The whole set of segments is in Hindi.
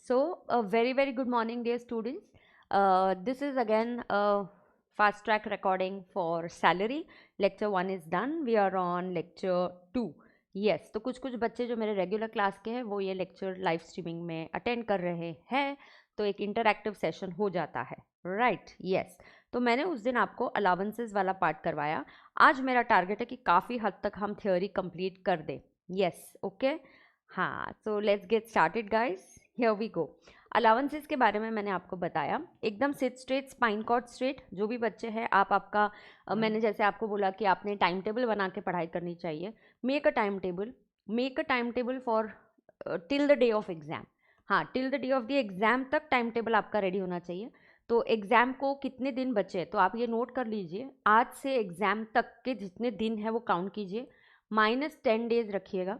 So, a very, very good morning, dear students. This is again a fast track recording for salary. Lecture 1 is done. We are on lecture 2. Yes, तो कुछ कुछ बच्चे जो मेरे रेगुलर क्लास के हैं वो ये लेक्चर लाइव स्ट्रीमिंग में अटेंड कर रहे हैं, तो एक इंटरैक्टिव सेशन हो जाता है, राइट? यस, तो मैंने उस दिन आपको अलाउंसेस वाला पार्ट करवाया. आज मेरा टारगेट है कि काफ़ी हद तक हम थ्योरी कंप्लीट कर दें. Yes, okay. हाँ, so let's get started guys. Here we go. Allowances के बारे में मैंने आपको बताया. एकदम sit straight, spine cord straight. जो भी बच्चे हैं आपका मैंने जैसे आपको बोला कि आपने टाइम टेबल बना के पढ़ाई करनी चाहिए. Make a time table for till the day of exam. हाँ, till the day of the exam तक टाइम टेबल आपका रेडी होना चाहिए. तो एग्ज़ाम को कितने दिन बचे तो आप ये नोट कर लीजिए. आज से एग्ज़ाम तक के जितने दिन हैं वो काउंट कीजिए. -10 डेज रखिएगा.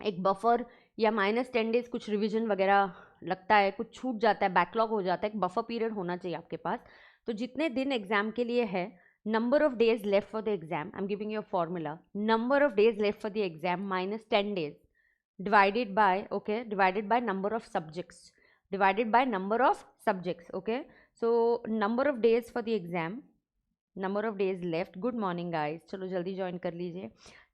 एक बफर या -10 डेज कुछ रिवीजन वगैरह लगता है, कुछ छूट जाता है, बैकलॉग हो जाता है, एक बफर पीरियड होना चाहिए आपके पास. तो जितने दिन एग्जाम के लिए है, number of days left for the exam, I am giving you a formula. Number of days left for the exam -10 days divided by number of subjects, okay. So number of days for the exam, number of days left. good morning guys, चलो जल्दी ज्वाइन कर लीजिए.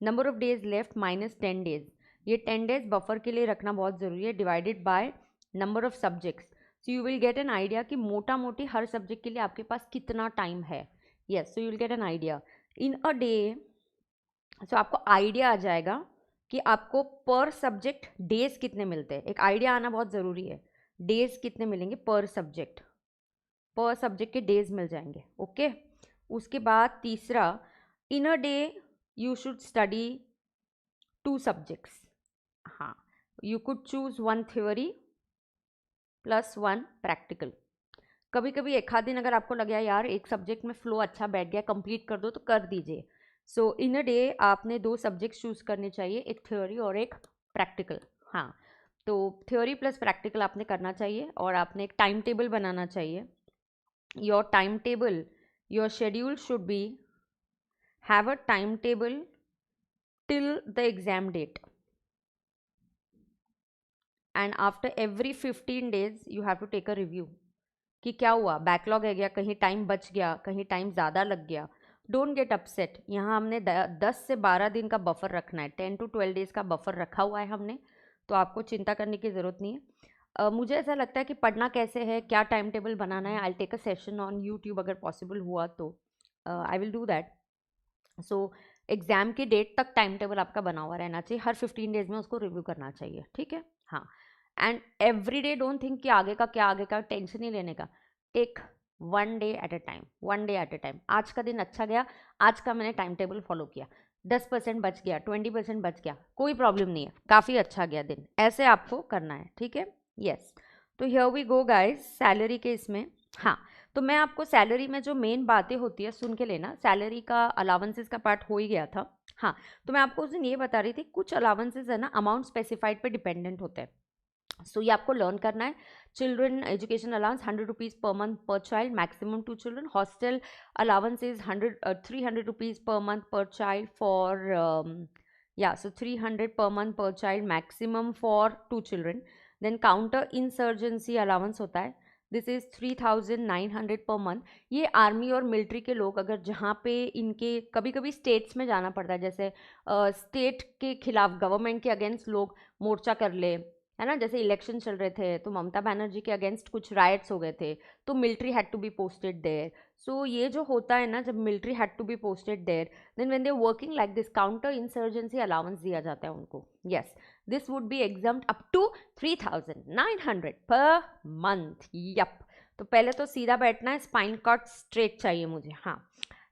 number of days left -10 days. ये 10 डेज बफर के लिए रखना बहुत ज़रूरी है. Divided by number of subjects. So you will get an idea कि मोटा मोटी हर सब्जेक्ट के लिए आपके पास कितना टाइम है. Yes, so you will get an idea in a day. So आपको आइडिया आ जाएगा कि आपको पर सब्जेक्ट डेज कितने मिलते हैं. एक आइडिया आना बहुत ज़रूरी है. डेज कितने मिलेंगे पर सब्जेक्ट के डेज मिल जाएंगे, ओके. उसके बाद तीसरा, in a day you should study 2 subjects. हाँ, you could choose 1 theory plus 1 practical. कभी कभी एक आध दिन अगर आपको लगे यार एक सब्जेक्ट में फ्लो अच्छा बैठ गया, कंप्लीट कर दो, तो कर दीजिए. सो इन अ डे आपने 2 सब्जेक्ट चूज करने चाहिए, एक थ्योरी और एक प्रैक्टिकल. हाँ, तो थ्योरी प्लस प्रैक्टिकल आपने करना चाहिए और आपने एक टाइम टेबल बनाना चाहिए. Your time table, your schedule should be have a time table till the exam date. And after every 15 days you have to take a review कि क्या हुआ, बैकलॉग है गया, कहीं टाइम बच गया, कहीं टाइम ज़्यादा लग गया. Don't get upset. यहाँ हमने 10 से 12 दिन का बफर रखना है, 10 to 12 डेज़ का बफर रखा हुआ है हमने, तो आपको चिंता करने की ज़रूरत नहीं है. मुझे ऐसा लगता है कि पढ़ना कैसे है, क्या टाइम टेबल बनाना है, I take a session on YouTube अगर पॉसिबल हुआ तो I will do that. So exam की डेट तक टाइम टेबल आपका बना हुआ रहना चाहिए. हर 15 डेज में उसको रिव्यू करना चाहिए, ठीक है. हाँ, and every day don't think कि आगे का क्या, आगे का टेंशन नहीं लेने का. Take 1 day at a time. आज का दिन अच्छा गया, आज का मैंने टाइम टेबल फॉलो किया, 10% बच गया, 20% बच गया, कोई प्रॉब्लम नहीं है, काफ़ी अच्छा गया दिन, ऐसे आपको करना है, ठीक है. यस, तो here we go guys. Salary के इसमें, हाँ, तो मैं आपको सैलरी में जो मेन बातें होती है सुन के लेना. सैलरी का अलाउंसेस का पार्ट हो ही गया था. हाँ, तो मैं आपको उस दिन ये बता रही थी, कुछ अलाउंसेस है ना अमाउंट स्पेसिफाइड पे डिपेंडेंट होते हैं. सो ये आपको लर्न करना है. Children education allowance 100 rupees per month per child, maximum 2 children. Hostel allowance is 300 rupees per month per child for so 300 per month per child, maximum for 2 children. Then counter insurgency allowance होता है, दिस इज़ 3900 पर मंथ. ये आर्मी और मिलिट्री के लोग अगर जहाँ पे इनके कभी कभी स्टेट्स में जाना पड़ता है, जैसे स्टेट के खिलाफ गवर्नमेंट के अगेंस्ट लोग मोर्चा कर ले, है ना, जैसे इलेक्शन चल रहे थे तो ममता बनर्जी के अगेंस्ट कुछ राइट्स हो गए थे, तो military had to be posted there. So ये जो होता है ना, जब military had to be posted there, then when they working like this, counter insurgency allowance दिया जाता है उनको. Yes, this would be exempt up to 3900 per month. Yup, तो पहले तो सीधा बैठना है, स्पाइन कट स्ट्रेट चाहिए मुझे. हाँ,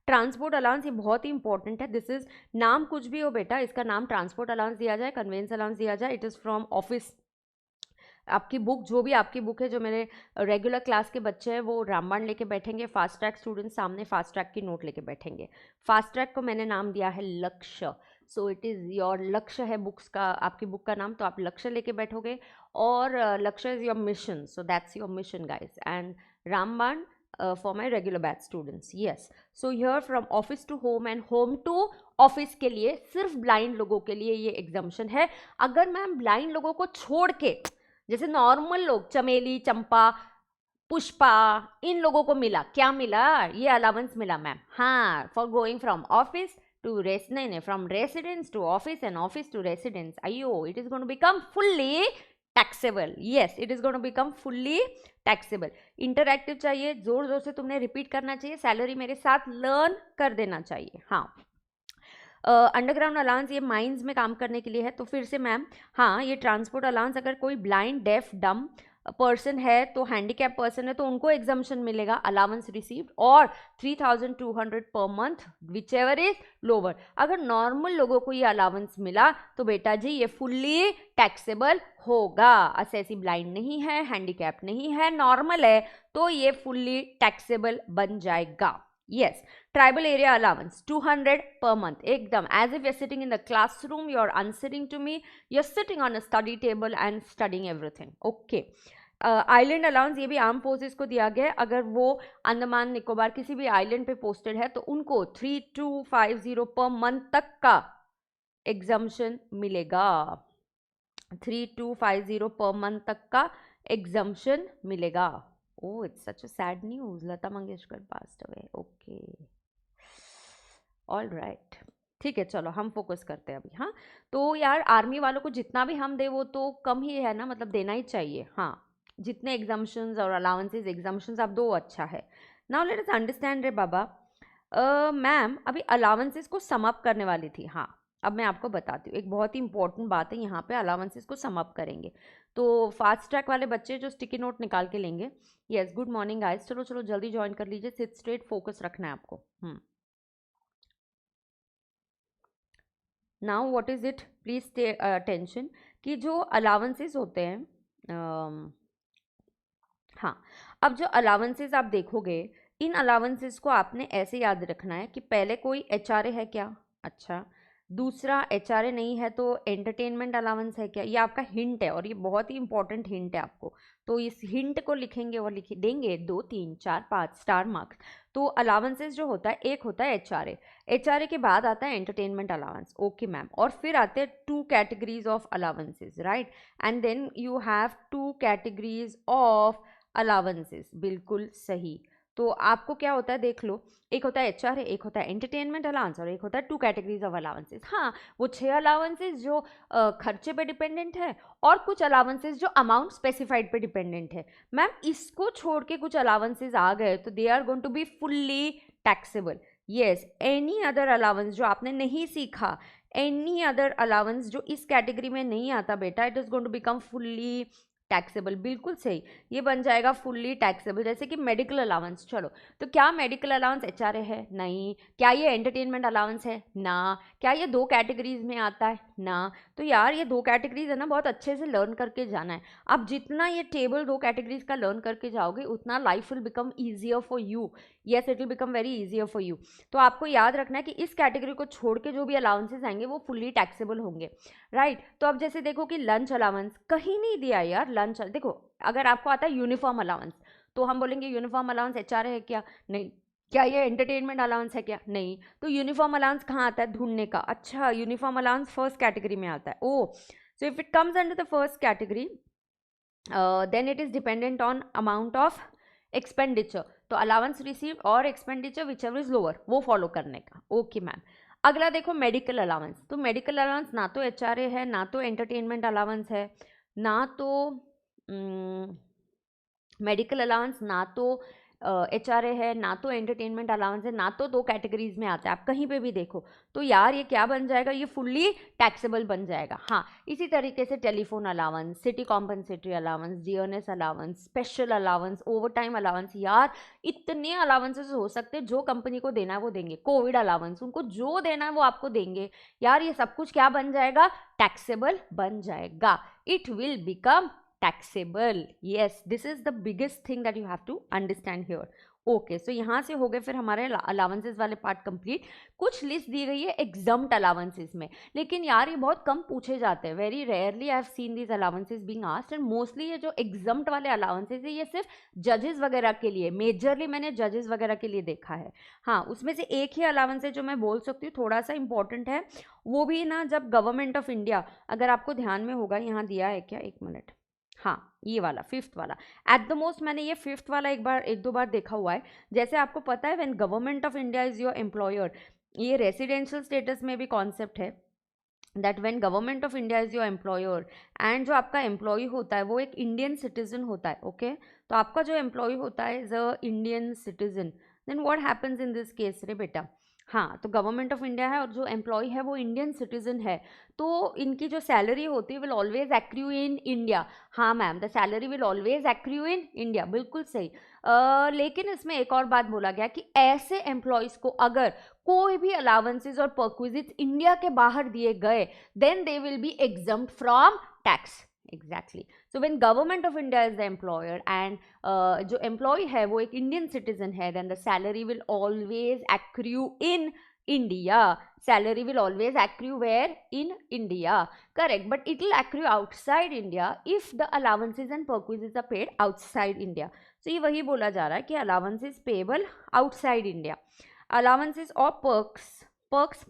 ट्रांसपोर्ट अलाउंस ये बहुत ही इंपॉर्टेंट है. दिस इज, नाम कुछ भी हो बेटा, इसका नाम ट्रांसपोर्ट अलाउंस दिया जाए, कन्वेंस अलाउंस दिया जाए, इट इज़ फ्रॉम ऑफिस. आपकी बुक, जो भी आपकी बुक है, जो मेरे रेगुलर क्लास के बच्चे हैं वो रामबाण लेके बैठेंगे, फास्ट ट्रैक स्टूडेंट सामने फास्ट ट्रैक की नोट लेके बैठेंगे. फास्ट ट्रैक को मैंने नाम दिया है लक्ष्य. सो इट इज़ योर लक्ष्य है बुक्स का, आपकी बुक का नाम, तो आप लक्ष्य लेके बैठोगे. और Lakshya is your mission, so that's your mission guys. And Ramban for my regular batch students. Yes, so here from office to home and home to office के लिए सिर्फ ब्लाइंड लोगों के लिए ये एग्जाम्शन है. अगर मैम ब्लाइंड लोगों को छोड़ के जैसे नॉर्मल लोग चमेली, चंपा, पुष्पा, इन लोगों को मिला, क्या मिला, ये अलाउंस मिला मैम। हाँ, for going from office to res, नहीं, from residence to office and office to residence, अयो it is going to become fully taxable. Yes, it is going to become fully taxable. Interactive चाहिए, जोर जोर से तुमने रिपीट करना चाहिए, सैलरी मेरे साथ लर्न कर देना चाहिए। हाँ, अंडरग्राउंड अलाउंस ये माइंस में काम करने के लिए है। तो फिर से मैम, हाँ, ये ट्रांसपोर्ट अलाउंस अगर कोई ब्लाइंड, डेफ, डम पर्सन है, तो हैंडीकैप पर्सन है, तो उनको एग्जाम्शन मिलेगा अलाउंस रिसीव्ड, और 3200 per month which ever is lower. अगर नॉर्मल लोगों को ये अलाउंस मिला तो बेटा जी ये फुल्ली टैक्सेबल होगा। असेसी ब्लाइंड नहीं है, हैंडीकैप नहीं है, नॉर्मल है, तो ये फुल्ली टैक्सेबल बन जाएगा। Yes, tribal area allowance 200 per month, एकदम as if you're sitting in the classroom, you're unsitting to me, you're sitting on a study table and studying everything. Okay. Island allowance ये भी आर्म फोर्सेस को दिया गया है। अगर वो अंडमान निकोबार किसी भी आइलैंड पे पोस्टेड है तो उनको 3250 पर मंथ तक का एग्जम्पशन मिलेगा। 3250 पर मंथ तक का एग्जम्पशन मिलेगा। Oh, it's such a sad news. Lata Mangeshkar passed away. Okay. All right. ठीक है, चलो हम फोकस करते हैं अभी। हाँ, तो यार आर्मी वालों को जितना भी हम दे वो तो कम ही है ना, मतलब देना ही चाहिए। हाँ, जितने एग्जाम्शंस और अलाउंसेस, एग्जाम्शंस आप दो, अच्छा है। नाउ लेट अस अंडरस्टैंड रे बाबा। मैम अभी अलाउंसेस को सम अप करने वाली थी। हाँ, अब मैं आपको बताती हूँ, एक बहुत ही इंपॉर्टेंट बात है, यहाँ पे अलाउंसेस को सम अप करेंगे। तो फास्ट ट्रैक वाले बच्चे जो स्टिकी नोट निकाल के लेंगे। यस, गुड मॉर्निंग गाइस, चलो चलो जल्दी ज्वाइन कर लीजिए, सिट स्ट्रेट, फोकस रखना है आपको। Now what is it, please stay attention, कि जो अलाउंसेस होते हैं, हाँ, अब जो अलाउंसेस आप देखोगे, इन अलाउंसेस को आपने ऐसे याद रखना है कि पहले कोई एचआरए है क्या, अच्छा, दूसरा एचआरए नहीं है तो एंटरटेनमेंट अलाउंस है क्या, ये आपका हिंट है और ये बहुत ही इंपॉर्टेंट हिंट है आपको। तो इस हिंट को लिखेंगे और लिख देंगे 2 3 4 5 स्टार मार्क्स। तो अलाउंसेस जो होता है, एक होता है एचआरए, एचआरए के बाद आता है एंटरटेनमेंट अलाउंस, ओके मैम, और फिर आते हैं 2 categories of allowances, right, and then you have 2 categories of allowances, बिल्कुल सही। तो आपको क्या होता है देख लो, एक होता है एचआर, एक होता है एंटरटेनमेंट अलाउंस, और एक होता है 2 कैटेगरीज ऑफ अलाउंसेस। हाँ, वो 6 अलाउंसेस जो खर्चे पे डिपेंडेंट है, और कुछ अलाउंसेस जो अमाउंट स्पेसिफाइड पे डिपेंडेंट है। मैम इसको छोड़ के कुछ अलाउंसेस आ गए तो they are going to be fully taxable. Yes, any other allowance जो आपने नहीं सीखा, एनी अदर अलाउंस जो इस कैटेगरी में नहीं आता बेटा, it is going to become fully taxable, बिल्कुल सही, ये बन जाएगा फुल्ली टैक्सेबल। जैसे कि मेडिकल अलाउंस, चलो, तो क्या मेडिकल अलाउंस एचआरए है? नहीं। क्या ये एंटरटेनमेंट अलाउंस है? ना। क्या ये 2 कैटेगरीज में आता है? ना। तो यार ये 2 कैटेगरीज है ना, बहुत अच्छे से लर्न करके जाना है। आप जितना ये टेबल 2 कैटेगरीज का लर्न करके जाओगे उतना life will become easier for you. Yes, it will become very easier for you. तो आपको याद रखना है कि इस कैटेगरी को छोड़ के जो भी अलाउंसेस आएंगे वो फुल्ली टैक्सेबल होंगे, राइट। तो अब जैसे देखो कि लंच अलाउंस कहीं नहीं दिया यार, लंच देखो, अगर आपको आता है यूनिफॉर्म अलाउंस तो हम बोलेंगे यूनिफॉर्म अलाउंस एचआरए है क्या? नहीं। क्या ये एंटरटेनमेंट अलाउंस है क्या? नहीं। तो यूनिफॉर्म अलाउंस कहाँ आता है? ढूंढने का। अच्छा, यूनिफॉर्म अलाउंस फर्स्ट कैटेगरी में आता है। Oh, so if it comes under the first category then it is dependent on amount of expenditure. तो अलाउंस रिसीव और expenditure whichever is lower वो फॉलो करने का। Okay ma'am. अगला देखो मेडिकल अलाउंस, तो मेडिकल अलाउंस ना तो एचआरए है, ना तो एंटरटेनमेंट अलाउंस है, ना तो मेडिकल अलाउंस, ना तो एचआरए है, ना तो एंटरटेनमेंट अलाउंस है, ना तो 2 कैटेगरीज में आता है। आप कहीं पे भी देखो तो यार ये क्या बन जाएगा, ये फुल्ली टैक्सेबल बन जाएगा। हाँ, इसी तरीके से telephone allowance, city compensatory allowance, dearness allowance, special allowance, over time allowance, यार इतने अलाउंसेस हो सकते हैं, जो कंपनी को देना है वो देंगे। कोविड अलाउंस, उनको जो देना है वो आपको देंगे। यार ये सब कुछ क्या बन जाएगा? टैक्सेबल बन जाएगा। It will become taxable. Yes, this is the biggest thing that you have to understand here. Okay, so यहाँ से हो गए फिर हमारे अलाउंसेस वाले पार्ट कंप्लीट। कुछ लिस्ट दी गई है एग्जम्प्ट अलाउंसेस में, लेकिन यार ये बहुत कम पूछे जाते हैं। Very rarely I have seen these allowances being asked, and mostly ये जो एग्जम्प्ट वाले अलाउंसेस है ये सिर्फ जजेस वगैरह के लिए, मेजरली मैंने जजेस वगैरह के लिए देखा है। हाँ, उसमें से एक ही अलाउंस है जो मैं बोल सकती हूँ थोड़ा सा इंपॉर्टेंट है, वो भी ना जब गवर्नमेंट ऑफ इंडिया, अगर आपको ध्यान में होगा यहाँ दिया है क्या, 1 मिनट, हाँ ये वाला फिफ्थ वाला एट द मोस्ट, मैंने ये फिफ्थ वाला एक दो बार देखा हुआ है। जैसे आपको पता है when government of India is your employer, ये रेसिडेंशियल स्टेटस में भी कॉन्सेप्ट है that when government of India is your employer and जो आपका एम्प्लॉय होता है वो एक इंडियन सिटीजन होता है, ओके तो आपका जो एम्प्लॉय होता है is a Indian citizen, then what happens in this case रे बेटा। हाँ तो गवर्नमेंट ऑफ इंडिया है और जो एम्प्लॉय है वो इंडियन सिटीजन है, तो इनकी जो सैलरी होती है will always accrue in India. हाँ ma'am, the salary will always accrue in India, बिल्कुल सही। लेकिन इसमें एक और बात बोला गया कि ऐसे एम्प्लॉयज़ को अगर कोई भी अलाउंसेस और परक्विजिट्स इंडिया के बाहर दिए गए then they will be exempt from tax. Exactly, so when government of India is the employer and जो एम्प्लॉय है वो एक इंडियन सिटीजन है, then the salary will always accrue in India. Salary will always accrue where? In India. Correct. But it will accrue outside India if the allowances and perquisites are paid outside India. So ये वही बोला जा रहा है कि allowances payable outside India. Allowances or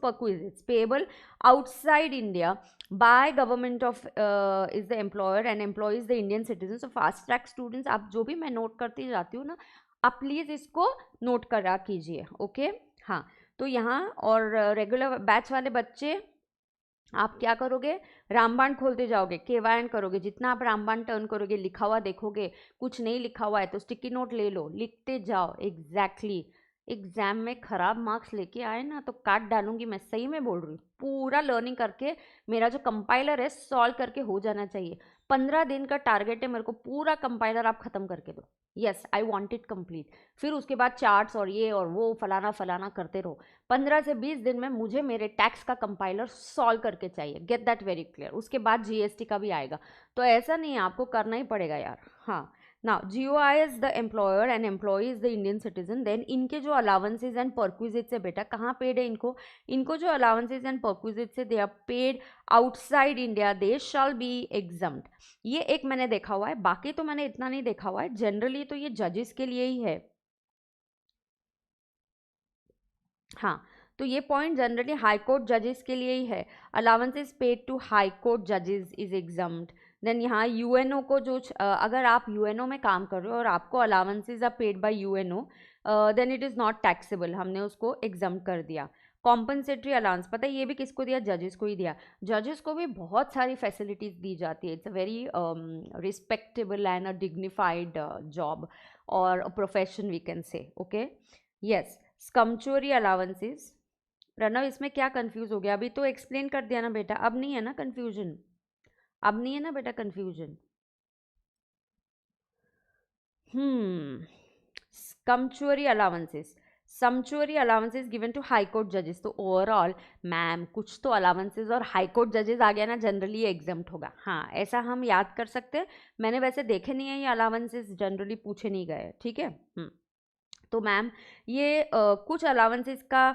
perquisites payable outside India by government of is the employer and employee is the Indian citizen. So fast track students, आप जो भी मैं नोट करती जाती हूँ ना, आप प्लीज़ इसको नोट करा कीजिए, ओके। हाँ तो यहाँ और रेगुलर बैच वाले बच्चे आप क्या करोगे, रामबाण खोलते जाओगे, केवायन करोगे, जितना आप रामबाण टर्न करोगे लिखा हुआ देखोगे, कुछ नहीं लिखा हुआ है तो स्टिकी नोट ले लो, लिखते जाओ। एग्जैक्टली एग्जाम में खराब मार्क्स लेके आए ना तो काट डालूंगी, मैं सही में बोल रही हूँ। पूरा लर्निंग करके मेरा जो कंपाइलर है सॉल्व करके हो जाना चाहिए। 15 दिन का टारगेट है मेरे को, पूरा कंपाइलर आप खत्म करके दो। Yes I want it complete. फिर उसके बाद चार्ट्स और ये और वो फलाना फलाना करते रहो। 15 से 20 दिन में मुझे मेरे टैक्स का कंपाइलर सॉल्व करके चाहिए, गेट दैट वेरी क्लियर। उसके बाद जीएसटी का भी आएगा, तो ऐसा नहीं है, आपको करना ही पड़ेगा यार। हाँ now GOI is the employer and employee is the Indian citizen. Then इनके जो अलाउंसेज एंड परक्विजिट्स है बेटा, कहाँ पेड है इनको जो अलाउंसेज एंड परक्विजिट्स है they are paid outside India, they shall be exempt. ये एक मैंने देखा हुआ है, बाकी तो मैंने इतना नहीं देखा हुआ है। जनरली तो ये जजेस के लिए ही है। हाँ तो ये पॉइंट जनरली हाई कोर्ट जजेस के लिए ही है। Allowances paid to high court जजेस इज एग्जम्प्ट। देन यहाँ यूएनओ को जो अगर आप यूएनओ में काम कर रहे हो और आपको allowances are paid by UNO then it is not taxable, हमने उसको एग्जम्प्ट कर दिया। कॉम्पनसेटरी अलाउंस, पता है ये भी किसको दिया, जजेस को ही दिया। जजेस को भी बहुत सारी फैसिलिटीज़ दी जाती है। It's a very respectable and a dignified job और profession we can say, okay. Yes स्कम्चुअरी अलाउंसेस। प्रणव इसमें क्या कंफ्यूज हो गया, अभी तो एक्सप्लेन कर दिया ना बेटा, अब नहीं है ना कंफ्यूजन, अब नहीं है ना बेटा कंफ्यूजन। स्कम्चुअरी allowances, sumptuary allowances given to high court जजेस। तो ओवरऑल मैम कुछ तो अलाउंसेस और हाई कोर्ट जजेस आ गया ना, जनरली ये एग्जम्प्ट होगा। हाँ ऐसा हम याद कर सकते हैं, मैंने वैसे देखे नहीं है ये अलाउंसेस, जनरली पूछे नहीं गए, ठीक है। तो मैम ये कुछ अलाउंसेस का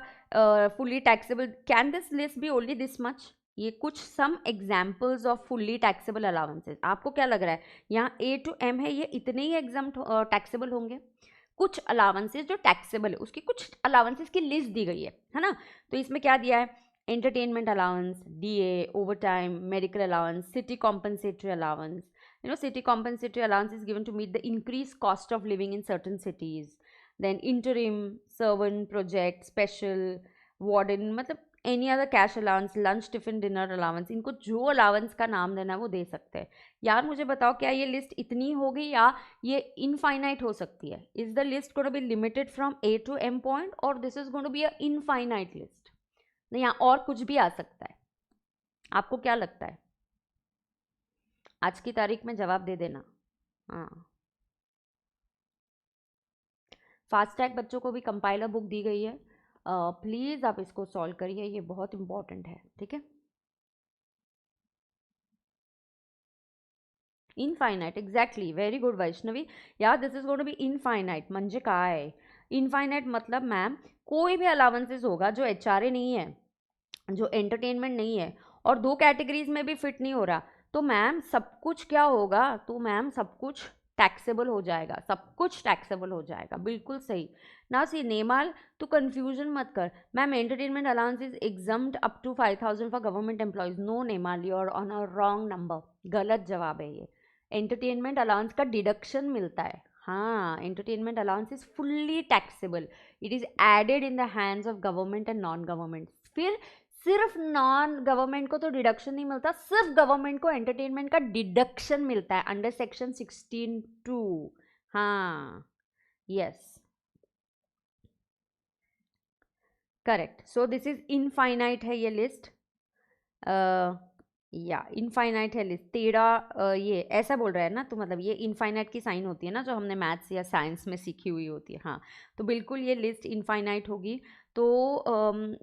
fully taxable, can this list be only this much, ये कुछ some examples of fully taxable allowances. आपको क्या लग रहा है यहाँ A to M है, ये इतने ही एग्जाम्प्ट टैक्सेबल होंगे? कुछ अलाउंसेस जो टैक्सेबल है उसकी कुछ अलाउंसेस की लिस्ट दी गई है ना। तो इसमें क्या दिया है, entertainment allowance, DA, over time, medical allowance, city compensatory allowance. City compensatory allowance is given to meet the increased cost of living in certain cities. Then interim, servant, project, special, warden, मतलब any other cash allowance, lunch tiffin dinner allowance, इनको जो अलाउंस का नाम देना है वो दे सकते हैं। यार मुझे बताओ क्या ये लिस्ट इतनी होगी या ये इनफाइनाइट हो सकती है? Is the list going to be limited from A to M point और this is going to be a infinite list? नहीं, यहाँ और कुछ भी आ सकता है। आपको क्या लगता है? आज की तारीख में जवाब दे देना। हाँ फास्ट ट्रैक बच्चों को भी कंपाइलर बुक दी गई है, प्लीज़ आप इसको सॉल्व करिए, ये बहुत इंपॉर्टेंट है, ठीक है। Infinite, exactly, very good Vaishnavi. यार this is going to be infinite, म्हणजे काय आहे इनफाइनाइट? मतलब मैम कोई भी अलाउंसेस होगा जो HRA नहीं है, जो एंटरटेनमेंट नहीं है और दो कैटेगरीज में भी फिट नहीं हो रहा, तो मैम सब कुछ क्या होगा, तो मैम सब कुछ टैक्सेबल हो जाएगा, सब कुछ टैक्सेबल हो जाएगा, बिल्कुल सही ना। सी नेमाल तो कंफ्यूजन मत कर ma'am, entertainment allowance is exempt up to 5,000 for government employees. No नेमाल, you are on a wrong number, गलत जवाब है ये। एंटरटेनमेंट अलाउंस का डिडक्शन मिलता है। हाँ, entertainment allowance is fully taxable, it is added in the hands of government and non government. फिर सिर्फ नॉन गवर्नमेंट को तो डिडक्शन नहीं मिलता, सिर्फ गवर्नमेंट को एंटरटेनमेंट का डिडक्शन मिलता है अंडर सेक्शन 16(2). हाँ, yes, correct. So this is infinite है ये लिस्ट, या इनफाइनाइट है लिस्ट तेरा। ये ऐसा बोल रहा है ना, तो मतलब ये इनफाइनाइट की साइन होती है ना, जो हमने मैथ्स या साइंस में सीखी हुई होती है। हाँ, तो बिल्कुल ये लिस्ट इनफाइनाइट होगी। तो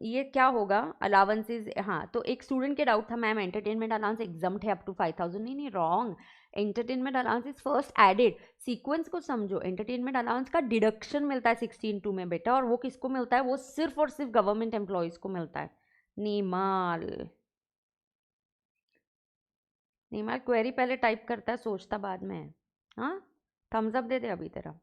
ये क्या होगा, अलाउंसेज। हाँ, तो एक स्टूडेंट के डाउट था, मैम एंटरटेनमेंट अलाउंस एग्जम्प्ट है अप टू 5,000। नहीं नहीं, wrong. Entertainment allowance is first added. Sequence को समझो, एंटरटेनमेंट अलाउंस का डिडक्शन मिलता है 16(2) में बेटा, और वो किसको मिलता है, वो सिर्फ और सिर्फ गवर्नमेंट एम्प्लॉयज़ को मिलता है। नीमाल, नीमाल क्वेरी पहले टाइप करता है, सोचता बाद में है। हाँ, थम्स अप दे दे अभी तेरा।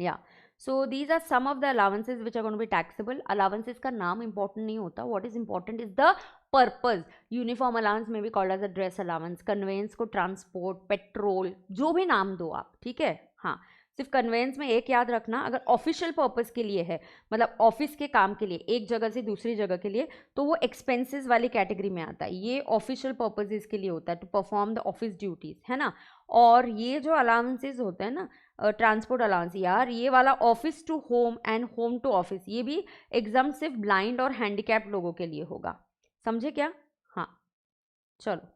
या so these are some of the allowances which are going to be taxable. Allowances का नाम इंपॉर्टेंट नहीं होता, what is important is the purpose. Uniform allowance में भी called as a dress allowance, conveyance को ट्रांसपोर्ट, पेट्रोल, जो भी नाम दो आप, ठीक है। हाँ, सिर्फ कन्वेंस में एक याद रखना, अगर ऑफिशियल पर्पस के लिए है, मतलब ऑफिस के काम के लिए, एक जगह से दूसरी जगह के लिए, तो वो एक्सपेंसेस वाली कैटेगरी में आता है। ये ऑफिशियल पर्पजेज के लिए होता है, to perform the office duties, है ना। और ये जो अलाउंसेज होते हैं ना, ट्रांसपोर्ट अलाउंस, यार ये वाला office to home and home to office, ये भी एग्जाम सिर्फ ब्लाइंड और हैंडीकैप लोगों के लिए होगा, समझे क्या। हाँ, चलो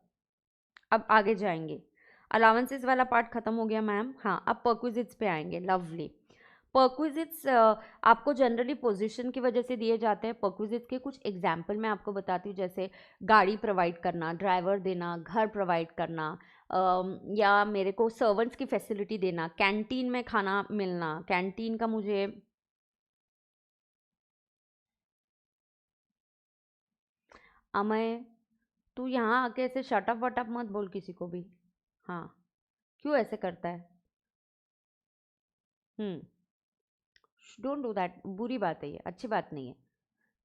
अब आगे जाएंगे। अलाउंसेस वाला पार्ट खत्म हो गया मैम। हाँ, अब परक्विजिट्स पे आएंगे। लवली। परक्विजिट्स आपको जनरली पोजीशन की वजह से दिए जाते हैं। परक्विजिट्स के कुछ एग्जाम्पल मैं आपको बताती हूँ, जैसे गाड़ी प्रोवाइड करना, ड्राइवर देना, घर प्रोवाइड करना, या मेरे को सर्वेंट्स की फैसिलिटी देना, कैंटीन में खाना मिलना, कैंटीन का मुझे। अमय, तू यहाँ आके ऐसे शटअप वटअप मत बोल किसी को भी। हाँ, क्यों ऐसे करता है। डोंट डू दैट, बुरी बात है ये, अच्छी बात नहीं है।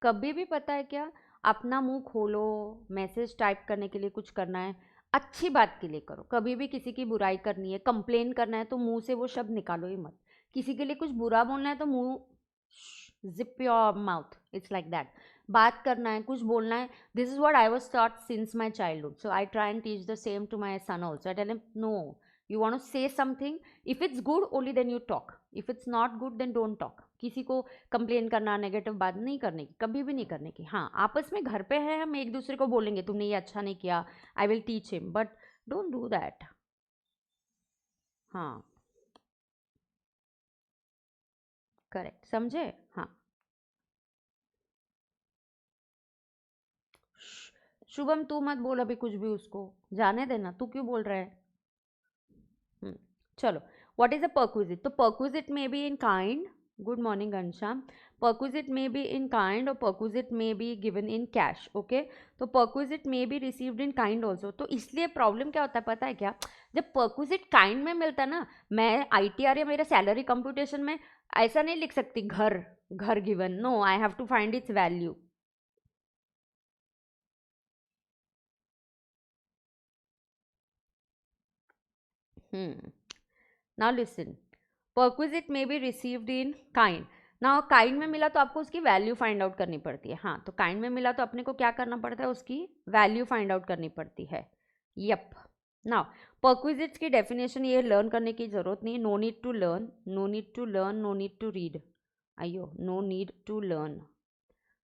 कभी भी पता है क्या, अपना मुंह खोलो, मैसेज टाइप करने के लिए कुछ करना है, अच्छी बात के लिए करो। कभी भी किसी की बुराई करनी है, कंप्लेन करना है, तो मुंह से वो शब्द निकालो ही मत। किसी के लिए कुछ बुरा बोलना है तो मुंह, zip your mouth, it's like that. बात करना है, कुछ बोलना है, this is what I was taught since my childhood, so I try and teach the same to my son also. I tell him, no, you want to say something, if it's good only then you talk, if it's not good then don't talk। किसी को कंप्लेन करना, नेगेटिव बात नहीं करने की, कभी भी नहीं करने की। हाँ, आपस में घर पे है, हम एक दूसरे को बोलेंगे तुमने ये अच्छा नहीं किया, I will teach him, but don't do that. हाँ, करेक्ट, समझे। हाँ, शुभम तू मत बोल अभी कुछ भी, उसको जाने देना, तू क्यों बोल रहा है। हम्म, चलो, व्हाट इज अ परक्विजिट। तो perquisite may be in kind, good morning Ghanshyam. Perquisite may be in kind और perquisite may be given in cash, okay. तो perquisite may be received in kind also. तो इसलिए प्रॉब्लम क्या होता है पता है क्या, जब परक्विजिट काइंड में मिलता है ना, मैं आईटीआर या मेरा सैलरी कंप्यूटेशन में ऐसा नहीं लिख सकती घर, घर given, no, I have to find its value. Now listen, perquisite may be received in kind. Now kind में मिला तो आपको उसकी वैल्यू फाइंड आउट करनी पड़ती है। हाँ, तो काइंड में मिला तो अपने को क्या करना पड़ता है, उसकी वैल्यू फाइंड आउट करनी पड़ती है। यप। नाउ परक्विजिट्स की डेफिनेशन ये लर्न करने की जरूरत नहीं, no need to learn, no need to learn, no need to read. अयो, नो नीड टू लर्न,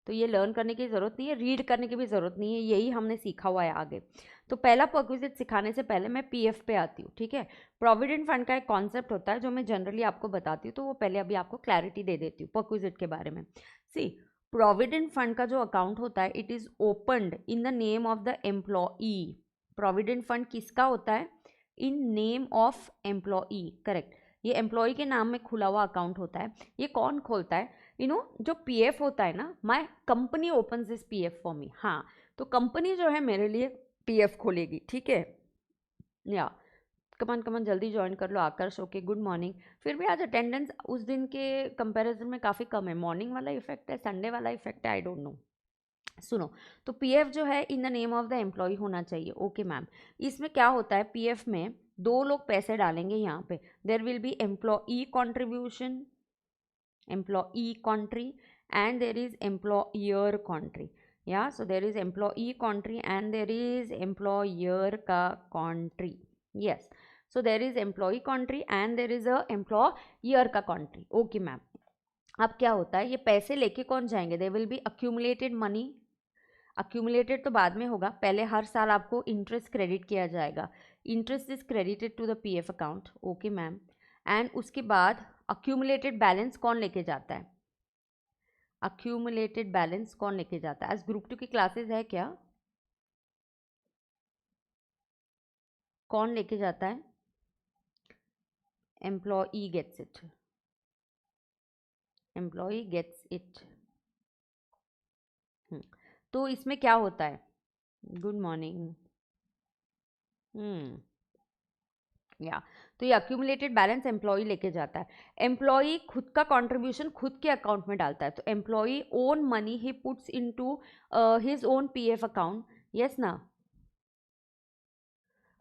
तो ये लर्न करने की ज़रूरत नहीं है, रीड करने की भी ज़रूरत नहीं है, यही हमने सीखा हुआ है आगे। तो पहला परक्विजिट सिखाने से पहले मैं पीएफ पे आती हूँ, ठीक है। प्रोविडेंट फंड का एक कॉन्सेप्ट होता है जो मैं जनरली आपको बताती हूँ, तो वो पहले अभी आपको क्लैरिटी दे देती हूँ परक्विजिट के बारे में। सी, प्रोविडेंट फंड का जो अकाउंट होता है, it is opened in the name of the employee. Provident fund किसका होता है, in name of employee, correct. ये एम्प्लॉय के नाम में खुला हुआ अकाउंट होता है। ये कौन खोलता है, जो पीएफ होता है ना, my company opens this PF for me. हाँ, तो कंपनी जो है मेरे लिए पीएफ खोलेगी, ठीक है। या कमान कमान जल्दी ज्वाइन कर लो आकर्ष, ओके, गुड मॉर्निंग। फिर भी आज अटेंडेंस उस दिन के कंपैरिजन में काफ़ी कम है, मॉर्निंग वाला इफेक्ट है, संडे वाला इफेक्ट है, आई डोंट नो। सुनो, तो पीएफ जो है in the name of the employee होना चाहिए। ओके मैम, इसमें क्या होता है, पीएफ में दो लोग पैसे डालेंगे यहाँ पे, there will be employee contribution, employee country, and there is employer country. Yeah, so there is employee country and there is employer ka country. Yes, so there is employee country and there is a employer का country. Okay मैम, अब क्या होता है, ये पैसे लेके कौन जाएंगे, दे will B accumulated money. Accumulated तो बाद में होगा, पहले हर साल आपको इंटरेस्ट क्रेडिट किया जाएगा, interest is credited to the PF account. Okay ma'am, and उसके बाद अक्यूमुलेटेड बैलेंस कौन लेके जाता है, अक्यूमुलेटेड बैलेंस कौन लेके जाता है, आज ग्रुप 2 की क्लासेस है क्या, कौन लेके जाता है, employee gets it, employee gets it. तो इसमें क्या होता है, गुड मॉर्निंग, या तो ये अक्यूमुलेटेड बैलेंस एम्प्लॉई लेके जाता है। एम्प्लॉई खुद का कंट्रीब्यूशन खुद के अकाउंट में डालता है, तो employee own money he puts into his own PF account, yes ना।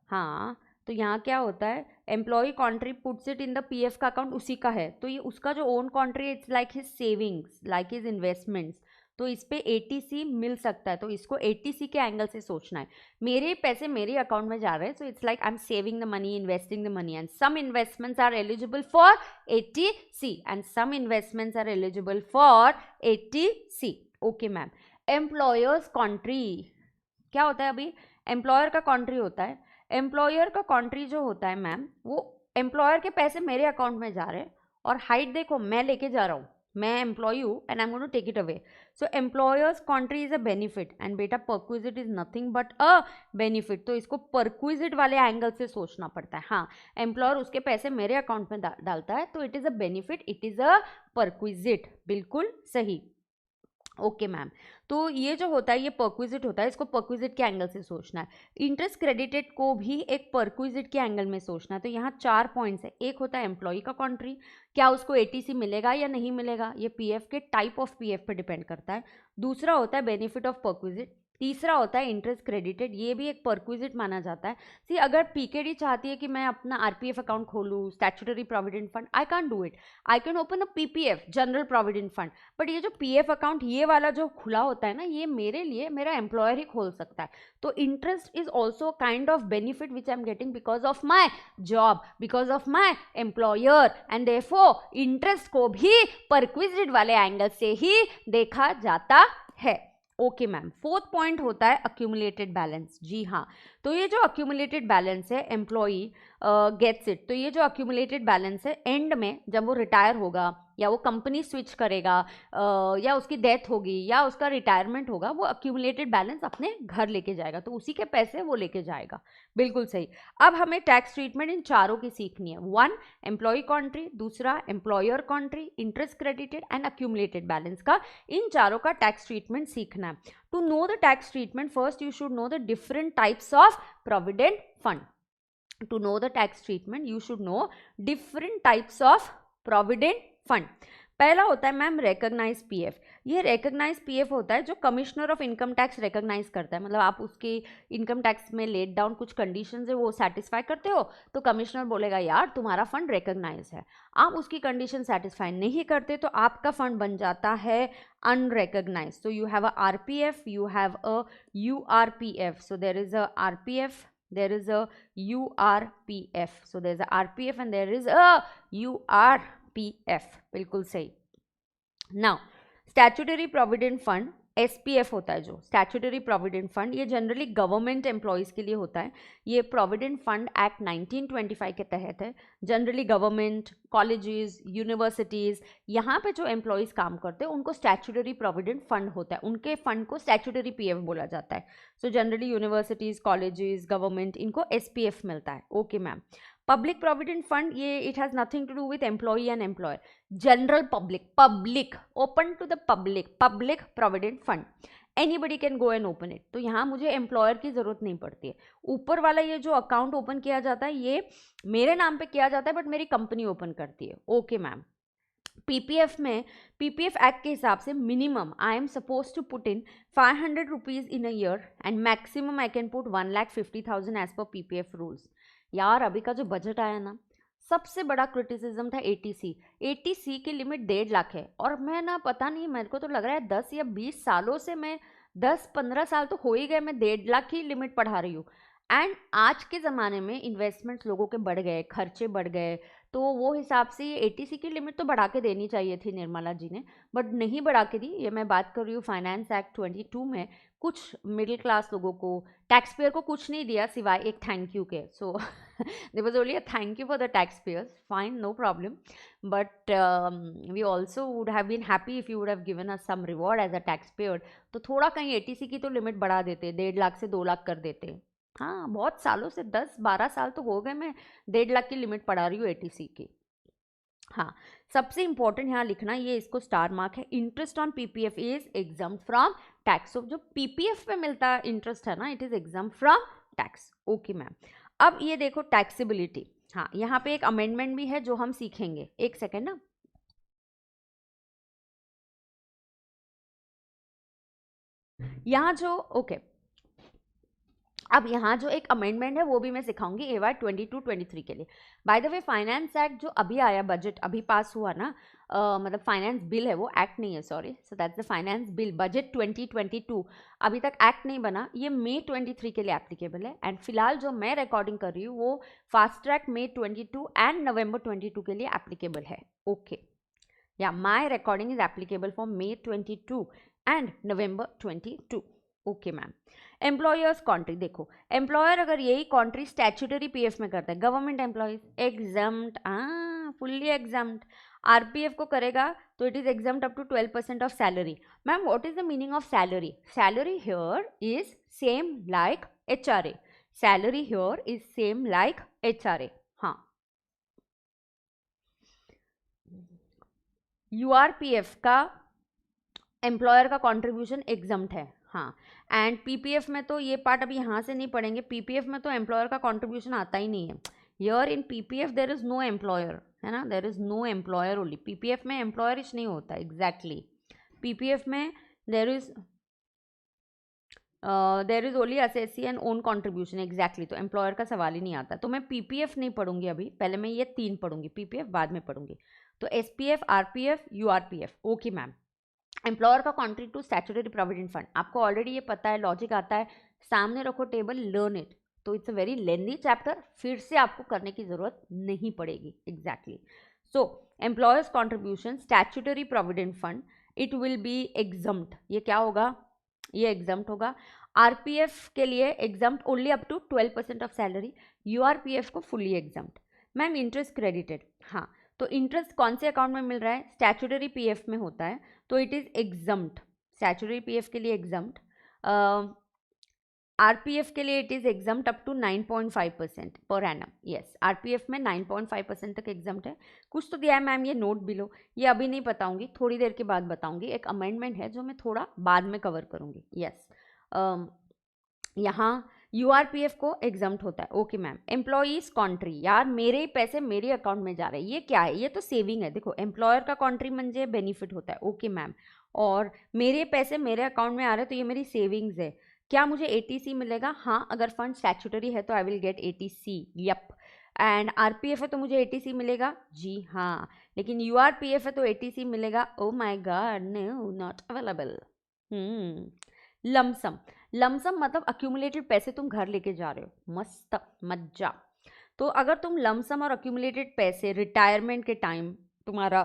हाँ, तो यहाँ क्या होता है, employee contri puts it in the PF का अकाउंट उसी का है, तो ये उसका जो own contri, it's like his savings, like his investments, तो इस पे एटीसी मिल सकता है, तो इसको एटीसी के एंगल से सोचना है, मेरे पैसे मेरे अकाउंट में जा रहे हैं, so it's like I am saving the money, investing the money, and some investments are eligible for eighty C and some investments are eligible for eighty C. Okay ma'am, employer's contri क्या होता है, अभी एम्प्लॉयर का कॉन्ट्री होता है, एम्प्लॉयर का कॉन्ट्री जो होता है मैम, वो एम्प्लॉयर के पैसे मेरे अकाउंट में जा रहे हैं, और हाइट देखो मैं लेके जा रहा हूँ, मैं एम्प्लॉय हूँ and I am going to take it away, so employer's contri is a benefit, and बेटा perquisite is nothing but a benefit, तो इसको परक्विजिट वाले एंगल से सोचना पड़ता है। हाँ, एम्प्लॉयर उसके पैसे मेरे अकाउंट में डालता है, तो it is a benefit, it is a perquisite, बिल्कुल सही। ओके मैम, तो ये जो होता है ये परक्विजिट होता है, इसको परक्विजिट के एंगल से सोचना है। इंटरेस्ट क्रेडिटेड को भी एक परक्विजिट के एंगल में सोचना है, तो यहाँ 4 पॉइंट्स है। एक होता है एम्प्लॉय का कॉन्ट्री, क्या उसको एटीसी मिलेगा या नहीं मिलेगा, ये पीएफ के टाइप ऑफ पीएफ पे डिपेंड करता है। दूसरा होता है बेनिफिट ऑफ परक्विजिट, तीसरा होता है इंटरेस्ट क्रेडिटेड, ये भी एक परक्विजिट माना जाता है। सी अगर पीकेडी चाहती है कि मैं अपना आरपीएफ अकाउंट खोलूँ, statutory provident fund, I can do it, I can open a PPF, general provident fund, but ये जो पीएफ अकाउंट ये वाला जो खुला होता है ना, ये मेरे लिए मेरा एम्प्लॉयर ही खोल सकता है, तो interest is also kind of benefit which I am getting because of my job, because of my employer, and therefore interest को भी परक्विजिट वाले एंगल से ही देखा जाता है। ओके मैम, फोर्थ पॉइंट होता है अक्यूमुलेटेड बैलेंस। जी हाँ, तो ये जो अक्यूमुलेटेड बैलेंस है, एम्प्लॉई गेट्स इट, तो ये जो अक्यूमुलेटेड बैलेंस है एंड में जब वो रिटायर होगा या वो कंपनी स्विच करेगा या उसकी डेथ होगी या उसका रिटायरमेंट होगा, वो अक्यूमुलेटेड बैलेंस अपने घर लेके जाएगा, तो उसी के पैसे वो लेके जाएगा, बिल्कुल सही। अब हमें टैक्स ट्रीटमेंट इन चारों की सीखनी है। 1 एम्प्लॉय कॉन्ट्री, दूसरा employer contri, interest credited and accumulated balance का, इन चारों का टैक्स ट्रीटमेंट सीखना है। To know the tax treatment first you should know the different types of provident fund. To know the tax treatment you should know different types of provident fund। पहला होता है मैम रिकॉग्नाइज पीएफ। ये रिकॉग्नाइज पीएफ होता है जो commissioner of income tax recognise करता है, मतलब आप उसके इनकम टैक्स में लेट डाउन कुछ कंडीशंस है वो सेटिस्फाई करते हो, तो कमिश्नर बोलेगा यार तुम्हारा फंड रिकॉग्नाइज है। आप उसकी कंडीशन सेटिस्फाई नहीं करते तो आपका फंड बन जाता है unrecognised. So you have a RPF, you have a URPF, so there is a RPF, there is a URPF, so there is a RPF and there is a URPF, बिल्कुल सही। Now statutory provident fund SPF होता है, जो स्टैट्यूटरी प्रोविडेंट फंड, ये जनरली गवर्नमेंट एम्प्लॉयज़ के लिए होता है। ये प्रोविडेंट फंड एक्ट 1925 के तहत है। जनरली गवर्नमेंट, कॉलेजेस, यूनिवर्सिटीज़, यहाँ पे जो एम्प्लॉयज़ काम करते हैं उनको स्टैट्यूटरी प्रोविडेंट फंड होता है, उनके फंड को स्टैट्यूटरी पीएफ बोला जाता है। So generally universities, colleges, government, इनको एसपीएफ मिलता है। Okay ma'am, public provident fund, ये it has nothing to do with employee and employer, general public open to the public provident fund, anybody can go and open it. तो यहाँ मुझे एम्प्लॉयर की ज़रूरत नहीं पड़ती है। ऊपर वाला ये जो अकाउंट ओपन किया जाता है ये मेरे नाम पे किया जाता है, बट मेरी कंपनी ओपन करती है। ओके मैम, पीपीएफ में, पीपीएफ एक्ट के हिसाब से minimum I am suppose to put in 500 rupees in a year and maximum I can put 1,50,000 as per PPF rules. यार अभी का जो बजट आया ना, सबसे बड़ा क्रिटिसिज्म था एटीसी। एटीसी की लिमिट 1.5 लाख है, और मैं ना पता नहीं, मेरे को तो लग रहा है 10 या 20 सालों से मैं 10-15 साल तो हो ही गए मैं 1.5 लाख की लिमिट पढ़ा रही हूँ। एंड आज के ज़माने में इन्वेस्टमेंट्स लोगों के बढ़ गए, खर्चे बढ़ गए, तो वो हिसाब से ये एटीसी की लिमिट तो बढ़ा के देनी चाहिए थी निर्मला जी ने, बट नहीं बढ़ा के दी। ये मैं बात कर रही हूँ फाइनेंस एक्ट 22 में कुछ मिडिल क्लास लोगों को, टैक्स पेयर को कुछ नहीं दिया सिवाय एक थैंक यू के। So there was only a thank you for the tax payers, fine, no problem, but we also would have been happy if you would have given us some reward as a tax payer. तो थोड़ा कहीं एटीसी की तो लिमिट बढ़ा देते, 1.5 लाख से 2 लाख कर देते। हाँ, बहुत सालों से 10-12 साल तो हो गए मैं 1.5 लाख की लिमिट पढ़ा रही हूँ एटीसी की। हाँ, सबसे इंपॉर्टेंट यहाँ लिखना, ये इसको स्टार मार्क है, interest on PPF is exempt from tax. जो पीपीएफ पे मिलता है इंटरेस्ट है ना, it is exempt from tax. Okay ma'am, अब ये देखो टैक्सेबिलिटी। हाँ, यहाँ पे एक अमेंडमेंट भी है जो हम सीखेंगे, एक सेकेंड ना। यहाँ जो ओके अब यहाँ जो एक अमेंडमेंट है वो भी मैं सिखाऊंगी AY 22-23 के लिए। By the way finance act जो अभी आया, बजट अभी पास हुआ ना, मतलब फाइनेंस बिल है वो, एक्ट नहीं है, sorry, so that's the finance bill, budget 2022, अभी तक एक्ट नहीं बना, ये मई 23 के लिए एप्लीकेबल है। एंड फिलहाल जो मैं रिकॉर्डिंग कर रही हूँ वो fast track May 22 and November 22 के लिए एप्लीकेबल है। Okay, yeah my recording is applicable for May 22 and November 22। Okay ma'am, employer's contri, देखो एम्प्लॉयर अगर यही कॉन्ट्री स्टैट्यूटरी पीएफ में करता है, government employees exempt, fully exempt. RPF को करेगा तो it is exempt up to 12% of salary. Ma'am what is the meaning of salary? Salary here is same like HRA, salary here is same like HRA. हाँ, यूआरपीएफ का एम्प्लॉयर का कंट्रीब्यूशन एग्जम्प्ट है। हाँ, एंड पीपीएफ में तो ये पार्ट अभी यहाँ से नहीं पढ़ेंगे, पीपीएफ में तो एम्प्लॉयर का कंट्रीब्यूशन आता ही नहीं है। Here in PPF there is no employer, है ना, there is no employer only. PPF में एम्प्लॉयरिश नहीं होता एग्जैक्टली, पीपीएफ में there is only SSC and own contribution exactly, तो एम्प्लॉयर का सवाल ही नहीं आता। तो मैं पीपीएफ नहीं पढ़ूंगी अभी, पहले मैं ये 3 पढ़ूंगी, पीपीएफ बाद में पढ़ूंगी। तो SPF, RPF, URPF. Okay ma'am, employer का contri to statutory provident fund, आपको ऑलरेडी ये पता है, लॉजिक आता है, सामने रखो टेबल, लर्न इट। तो it's a very lengthy chapter, फिर से आपको करने की जरूरत नहीं पड़ेगी exactly. So employer's contribution statutory provident fund, it will be exempt. ये क्या होगा? ये एग्जम्प्ट होगा। आरपीएफ के लिए exempt only up to 12% of salary, URPF को fully exempt. Ma'am interest credited, हाँ, तो इंटरेस्ट कौन से अकाउंट में मिल रहा है? स्टैट्यूटरी पीएफ में होता है, तो it is exempt, statutory PF के लिए एग्जम्प्ट। आरपीएफ के लिए it is exempt up to 9.5% पर एनम। यस, आरपीएफ में 9.5% तक एग्जम्प्ट है। कुछ तो दिया है मैम, ये नोट बिलो, ये अभी नहीं बताऊंगी, थोड़ी देर के बाद बताऊंगी। एक अमेंडमेंट है जो मैं थोड़ा बाद में कवर करूंगी। यस, यहाँ यूआरपीएफ को एग्जम्प्ट होता है। ओके मैम, एम्प्लॉईज कॉन्ट्री, यार मेरे पैसे मेरे अकाउंट में जा रहे हैं, ये क्या है? ये तो सेविंग है। देखो एम्प्लॉयर का कॉन्ट्री म्हणजे बेनिफिट होता है। ओके मैम, और मेरे पैसे मेरे अकाउंट में आ रहे हैं, तो ये मेरी सेविंग्स है। क्या मुझे एटीसी मिलेगा? हाँ, अगर फंड स्टैट्यूटरी है तो I will get ATC, yup. And RPF है तो मुझे एटीसी मिलेगा, जी हाँ। लेकिन यूआरपीएफ है तो एटीसी मिलेगा, oh my God, no, not available. Lump sum, lump sum मतलब अक्यूमुलेटेड पैसे तुम घर लेके जा रहे हो, मस्त मज्जा। तो अगर तुम लमसम और अक्यूमुलेटेड पैसे रिटायरमेंट के टाइम, तुम्हारा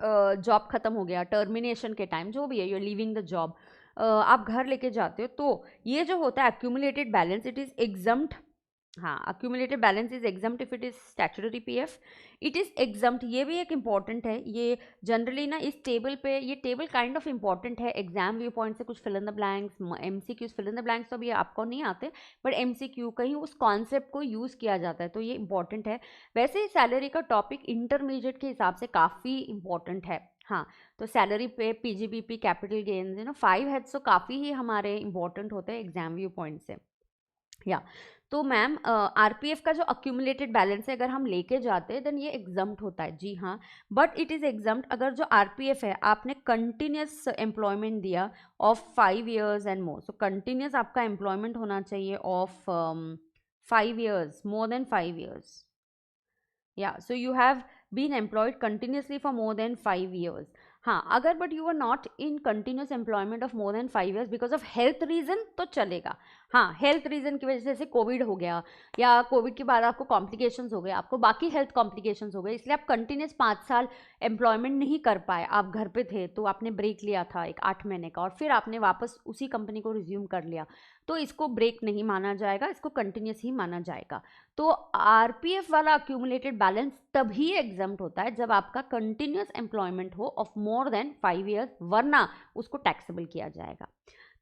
जॉब खत्म हो गया, टर्मिनेशन के टाइम, जो भी है, you are leaving the job, आप घर लेके जाते हो, तो ये जो होता है accumulated balance, it is exempt. हाँ, accumulated balance is exempt if it is statutory PF, it is exempt. ये भी एक इंपॉर्टेंट है, ये जनरली ना इस टेबल पे, ये टेबल काइंड ऑफ इंपॉर्टेंट है एग्जाम व्यू पॉइंट से। कुछ fill in the blanks, MCQs, fill in the blanks तो अभी आपको नहीं आते, बट एमसीक्यू कहीं उस कॉन्सेप्ट को यूज़ किया जाता है, तो ये इंपॉर्टेंट है। वैसे ही सैलरी का टॉपिक इंटरमीडिएट के हिसाब से काफ़ी इंपॉर्टेंट है। हाँ, तो सैलरी पे, पीजीबीपी, कैपिटल गेन्स, 5 हेड्स तो काफ़ी ही हमारे इंपॉर्टेंट होते हैं एग्जाम व्यू पॉइंट से। या तो मैम आरपीएफ का जो अक्यूमुलेटेड बैलेंस है अगर हम लेके जाते हैं देन ये एग्जम्प्ट होता है, जी हाँ, बट इट इज़ एग्जम्प्ट अगर जो आरपीएफ है आपने कंटिन्यूस एम्प्लॉयमेंट दिया of 5 years and more. So continuous आपका एम्प्लॉयमेंट होना चाहिए of 5 years, more than 5 years. Yeah, so you have been employed continuously for more than 5 years. हाँ, अगर but you are not in continuous employment of more than 5 years because of health reason तो चलेगा। हाँ, हेल्थ रीजन की वजह से जैसे कोविड हो गया या कोविड के बाद आपको कॉम्प्लिकेशंस हो गए, आपको बाकी हेल्थ कॉम्प्लिकेशंस हो गए, इसलिए आप कंटिन्यूस 5 साल एम्प्लॉयमेंट नहीं कर पाए, आप घर पे थे तो आपने ब्रेक लिया था एक 8 महीने का और फिर आपने वापस उसी कंपनी को रिज्यूम कर लिया, तो इसको ब्रेक नहीं माना जाएगा, इसको कंटिन्यूस ही माना जाएगा। तो आरपीएफ वाला अक्यूमुलेटेड बैलेंस तभी एग्जम्प्ट होता है जब आपका कंटिन्यूस एम्प्लॉयमेंट हो ऑफ मोर देन 5 years, वरना उसको टैक्सेबल किया जाएगा।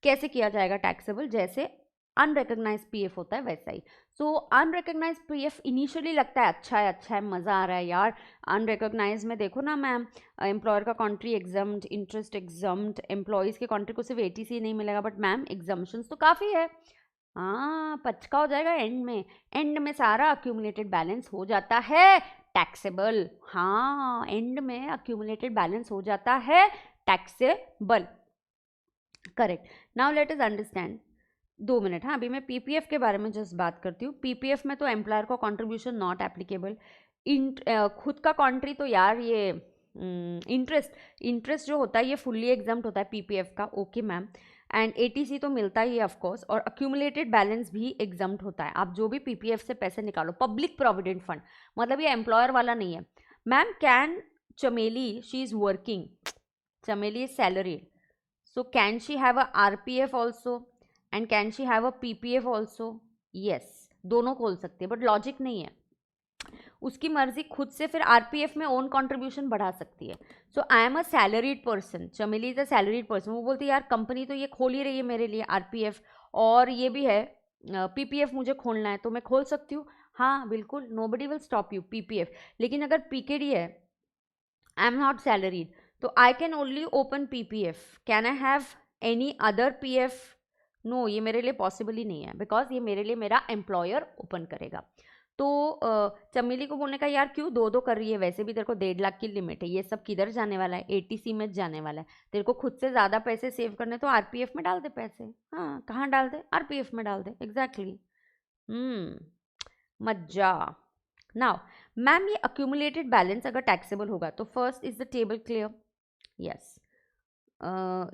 कैसे किया जाएगा टैक्सेबल? जैसे अनरिकग्नाइज पीएफ होता है वैसा ही। सो अनरिकग्नाइज पीएफ इनिशियली लगता है अच्छा है, मज़ा आ रहा है यार। अनरिकग्नाइज में देखो ना मैम, एम्प्लॉयर का कॉन्ट्री एग्जम्प्ट, इंटरेस्ट एग्जम्प्ट, एम्प्लॉयज़ के कॉन्ट्री को सिर्फ एटीसी नहीं मिलेगा, बट मैम एग्जम्पशंस तो काफ़ी है। हाँ, पचका हो जाएगा एंड में सारा अक्यूमुलेटेड बैलेंस हो जाता है टैक्सेबल। हाँ, एंड में अक्यूमुलेटेड बैलेंस हो जाता है taxable, correct. Now let us understand, 2 minute. हाँ, अभी मैं पीपीएफ के बारे में जस्ट बात करती हूँ। पीपीएफ में तो एम्प्लॉयर का कॉन्ट्रीब्यूशन नॉट एप्लीकेबल। खुद का कॉन्ट्री तो यार ये इंटरेस्ट जो होता है ये फुल्ली एग्जम्प्ट होता है पीपीएफ का, ओके मैम। एंड एटीसी तो मिलता ही है ऑफकोर्स, और अक्यूमुलेटेड बैलेंस भी एग्जम्प्ट होता है। आप जो भी पीपीएफ से पैसे निकालो, पब्लिक प्रोविडेंट फंड, मतलब ये एम्प्लॉयर वाला नहीं है। मैम कैन चमेली, शी इज़ वर्किंग, चमेली is salaried, so can she have a RPF also and can she have a PPF also? yes, दोनों खोल सकती है, बट लॉजिक नहीं है, उसकी मर्जी, खुद से फिर आरपीएफ में ओन कंट्रीब्यूशन बढ़ा सकती है। So I am a salaried person, Chameli is a salaried person, वो बोलती है यार कंपनी तो ये खोल ही रही है मेरे लिए आरपीएफ, और ये भी है पीपीएफ मुझे खोलना है तो मैं खोल सकती हूँ। हाँ बिल्कुल, nobody will stop you PPF. लेकिन अगर पीकेडी है, आई एम नॉट सैलरीड, तो I can only open PPF, can I have any other PF? No, ये मेरे लिए पॉसिबल ही नहीं है, बिकॉज ये मेरे लिए मेरा एम्प्लॉयर ओपन करेगा। तो चमेली को बोलने का यार क्यों 2-2 कर रही है, वैसे भी तेरे को 1.5 लाख की लिमिट है, ये सब किधर जाने वाला है, एटीसी में जाने वाला है, तेरे को खुद से ज़्यादा पैसे सेव करने तो आरपीएफ में डाल दे पैसे। हाँ, कहाँ डाल दे? आरपीएफ में डाल दे, एग्जैक्टली। मज्जा। नाउ मैम, ये अक्यूमुलेटेड बैलेंस अगर टैक्सेबल होगा तो first is the table clear? Yes,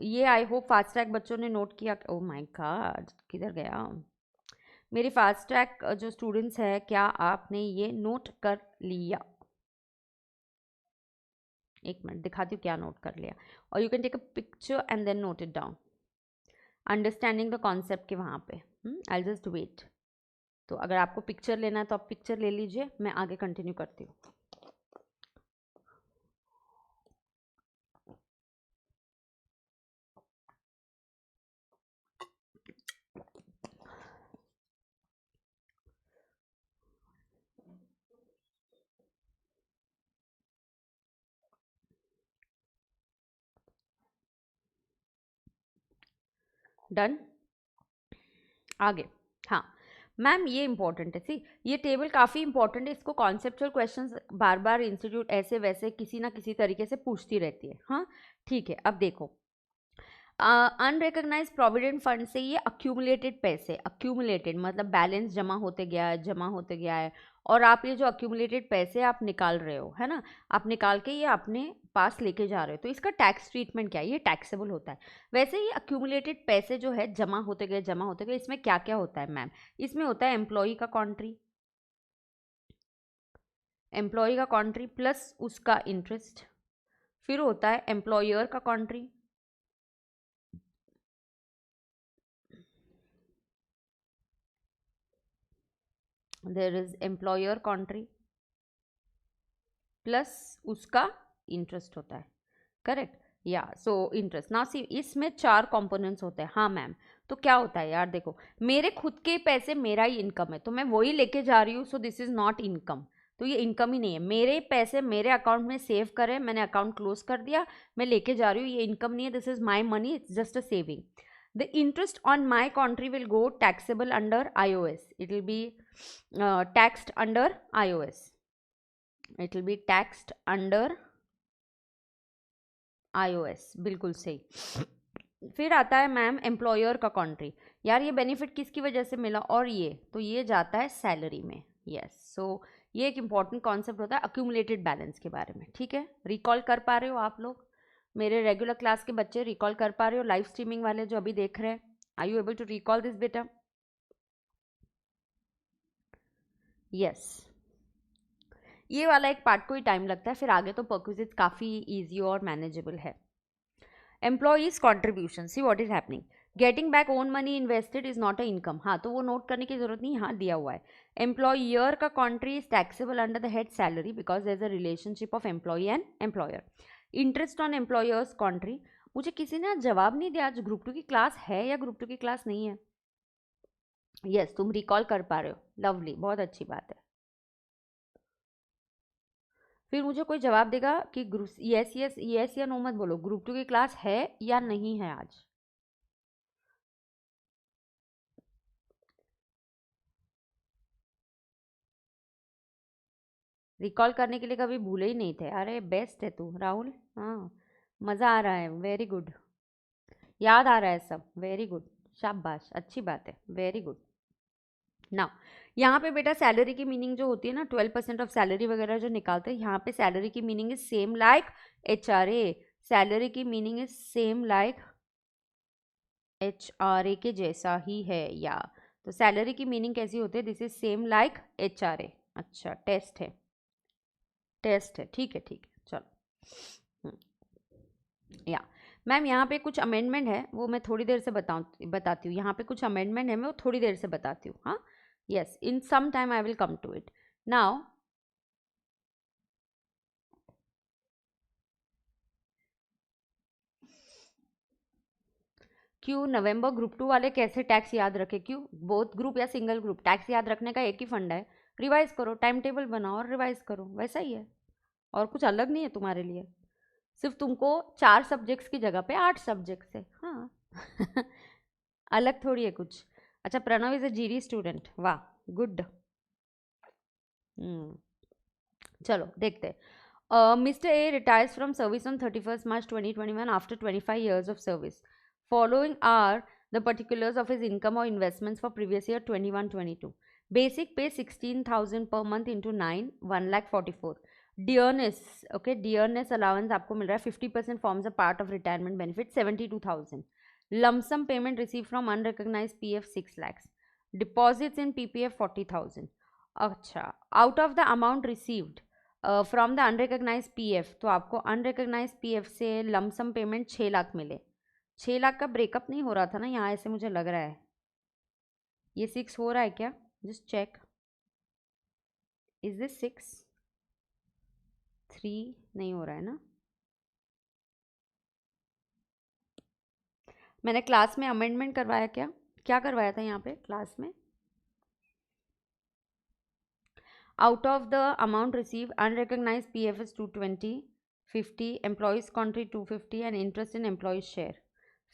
ये आई होप फास्ट ट्रैक बच्चों ने नोट किया। ओह माय गॉड, किधर गया मेरी फास्ट ट्रैक जो स्टूडेंट्स है, क्या आपने ये नोट कर लिया? एक मिनट दिखाती हूँ क्या नोट कर लिया, और you can take a picture and then note it down, understanding the concept के वहाँ पे। I just wait. तो अगर आपको पिक्चर लेना है तो आप पिक्चर ले लीजिए, मैं आगे कंटिन्यू करती हूँ। डन, आगे। हाँ मैम, ये इंपॉर्टेंट है, सी ये टेबल काफ़ी इंपॉर्टेंट है, इसको कॉन्सेप्चुअल क्वेश्चंस बार बार इंस्टीट्यूट ऐसे वैसे किसी ना किसी तरीके से पूछती रहती है। हाँ ठीक है, अब देखो, अनरिकग्नाइज प्रोविडेंट फंड से ये अक्यूमुलेटेड पैसे, अक्यूमुलेटेड मतलब बैलेंस जमा होते गया है, जमा होते गया है, और आप ये जो अक्यूमुलेटेड पैसे आप निकाल रहे हो, है ना, आप निकाल के ये अपने पास लेके जा रहे हो, तो इसका टैक्स ट्रीटमेंट क्या है? ये टैक्सेबल होता है। वैसे ये अक्यूमुलेटेड पैसे जो है जमा होते गए, जमा होते गए, इसमें क्या क्या होता है मैम? इसमें होता है एम्प्लॉई का कॉन्ट्री, एम्प्लॉई का कॉन्ट्री प्लस उसका इंटरेस्ट, फिर होता है एम्प्लॉयर का कॉन्ट्री, देयर इज एम्प्लॉयर कॉन्ट्री प्लस उसका इंटरेस्ट होता है, करेक्ट? या सो इंटरेस्ट ना, सी इसमें 4 कंपोनेंट्स होते हैं। हाँ मैम, तो क्या होता है यार, देखो मेरे खुद के पैसे, मेरा ही इनकम है तो मैं वही लेके जा रही हूँ, सो दिस इज नॉट इनकम, तो ये इनकम ही नहीं है। मेरे पैसे मेरे अकाउंट में सेव करें, मैंने अकाउंट क्लोज कर दिया, मैं लेके जा रही हूँ, ये इनकम नहीं है, this is my money, it's just a saving. The interest on my country will go taxable under ios. It will be taxed under ios. It will be taxed under ios. बिल्कुल सही. फिर आता है मैम एम्प्लॉयर का कंट्री. यार ये बेनिफिट किसकी वजह से मिला, और ये तो ये जाता है सैलरी में. यस, सो ये एक इंपॉर्टेंट कॉन्सेप्ट होता है अक्यूमुलेटेड बैलेंस के बारे में. ठीक है, रिकॉल कर पा रहे हो आप लोग? मेरे रेगुलर क्लास के बच्चे रिकॉल कर पा रहे हो? लाइव स्ट्रीमिंग वाले जो अभी देख रहे हैं, are you able to recall this बेटा? यस. ये वाला एक पार्ट को ही टाइम लगता है, फिर आगे तो परक्विजिट्स काफ़ी ईजी और मैनेजेबल है. Employees contribution, see what is happening. Getting back own money invested is not a income. हाँ, तो वो नोट करने की जरूरत नहीं, यहाँ दिया हुआ है. एम्प्लॉयर का contri is taxable under the head salary because there is a relationship of employee and employer. Interest on employer's contri. मुझे किसी ने आज जवाब नहीं दिया, आज ग्रुप 2 की क्लास है या ग्रुप 2 की क्लास नहीं है? यस, तुम रिकॉल कर पा रहे हो, लवली, बहुत अच्छी बात है. फिर मुझे कोई जवाब देगा कि ग्रुप यस यस यस या नो मत बोलो, ग्रुप 2 की क्लास है या नहीं है आज? रिकॉल करने के लिए कभी भूले ही नहीं थे. अरे बेस्ट है तू राहुल. हाँ, मज़ा आ रहा है, वेरी गुड. याद आ रहा है सब, वेरी गुड, शाबाश, अच्छी बात है, वेरी गुड. नाउ यहाँ पे बेटा सैलरी की मीनिंग जो होती है ना, 12% ऑफ सैलरी वगैरह जो निकालते हैं, यहाँ पे सैलरी की meaning is same like HRA. Salary की meaning is same like HRA के जैसा ही है. या तो सैलरी की मीनिंग कैसी होती है? This is same like HRA. अच्छा, टेस्ट है, टेस्ट है, ठीक है, ठीक है, चलो. या मैम यहाँ पे कुछ अमेंडमेंट है, वो मैं थोड़ी देर से बताती हूँ. यहाँ पे कुछ अमेंडमेंट है, मैं वो थोड़ी देर से बताती हूँ. हाँ, yes, in some time I will come to it. Now क्यों नवंबर ग्रुप 2 वाले कैसे टैक्स याद रखे? क्यों बोथ ग्रुप या सिंगल ग्रुप? टैक्स याद रखने का एक ही फंडा है, रिवाइज करो, टाइम टेबल बनाओ और रिवाइज करो, वैसा ही है. और कुछ अलग नहीं है तुम्हारे लिए. सिर्फ तुमको 4 सब्जेक्ट्स की जगह पे 8 सब्जेक्ट्स है. हाँ. अलग थोड़ी है कुछ. अच्छा, Pranav is a GD student, वाह, गुड. चलो देखते हैं. Mr. A retires from service on 31st March 2021 after 25 years of service. Following are the particulars of his income or investments for previous year 21-22. Basic pay 16,000 per month into 9, 1,44,000. Dearness, okay, dearness allowance आपको मिल रहा है 50% forms a part of retirement benefit 72,000. Lump sum payment received from unrecognized PF 6 lakhs. Deposits in PPF 40,000. अच्छा, out of the amount received from the unrecognised PF, तो आपको अनरिकग्नाइज PF से लमसम पेमेंट 6 लाख मिले. 6 लाख का ब्रेकअप नहीं हो रहा था ना यहाँ, ऐसे मुझे लग रहा है. ये 6 हो रहा है क्या? Just check, is this 6? 3 नहीं हो रहा है ना? मैंने क्लास में अमेंडमेंट करवाया क्या? क्या करवाया था यहाँ पे क्लास में? Out of the amount receive unrecognised PF is 220, 50 employees contri 250 and interest in employees share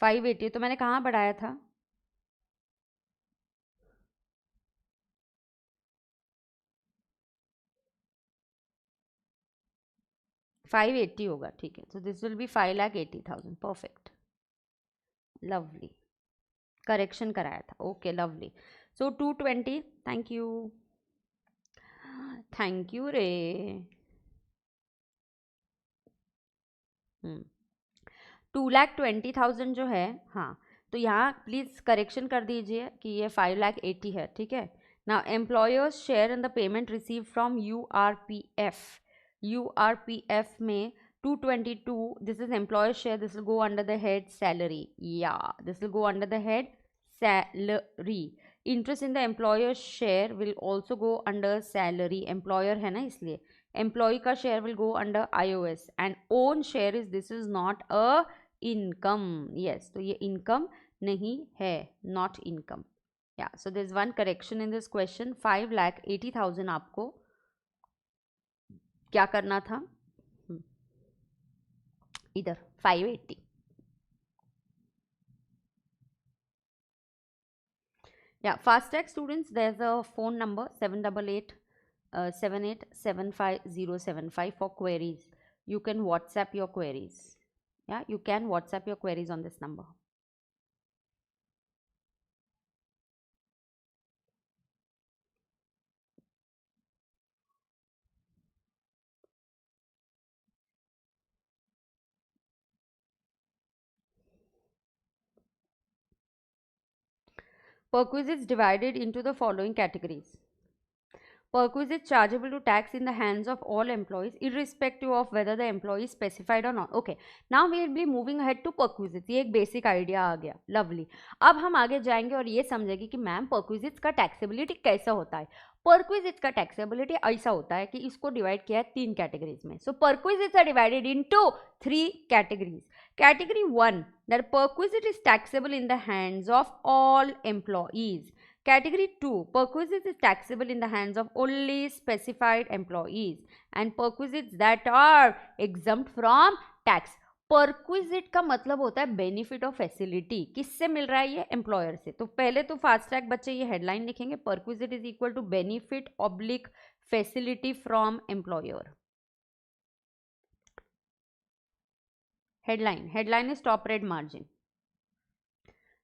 580. तो मैंने कहाँ बढ़ाया था? 580 होगा, ठीक है. तो this will be 5,80,000. Perfect, lovely, correction कराया था. Okay, lovely. So 220, thank you, thank you रे. 2,20,000 जो है, हाँ, तो यहाँ प्लीज़ करेक्शन कर दीजिए कि ये 5,80,000 है. ठीक है ना. Employers share in the payment receive from URPF. URPF में 222, this is employer share, this will go under the head salary. Yeah, this will go under the head salary. Interest in the employer share will also go under salary. Employer है ना, इसलिए employee का share will go under IOS and own share is, this is not a income. Yes, तो ये income नहीं है, not income. Yeah, so there's one correction in this question. 5,80,000 आपको क्या करना था? इधर 580. Yeah, FastTag students, there's a phone number 788 7875 for queries. You can WhatsApp your queries. Yeah, you can WhatsApp your queries on this number. Perquisites divided into the following categories. Perquisites chargeable to tax in the hands of all employees irrespective of whether the employee is specified or not. Okay, now we will be moving ahead to perquisites. ये एक बेसिक आइडिया आ गया, लवली. अब हम आगे जाएंगे और ये समझेंगे कि मैम perquisites का टैक्सेबिलिटी कैसा होता है. परक्विजिट्स का टैक्सेबिलिटी ऐसा होता है कि इसको डिवाइड किया है 3 कैटेगरीज में. So perquisites are divided into 3 categories. Category 1, that perquisite is taxable in the hands of all employees. Category 2, perquisites is taxable in the hands of only specified employees, and perquisites that are exempt from tax. Perquisite का मतलब होता है बेनिफिट ऑफ फैसिलिटी. किससे मिल रहा है ये? एम्प्लॉयर से. तो पहले तो फास्टैग बच्चे ये हेडलाइन लिखेंगे, perquisite is equal to benefit oblique facility from employer. Headline is top red margin,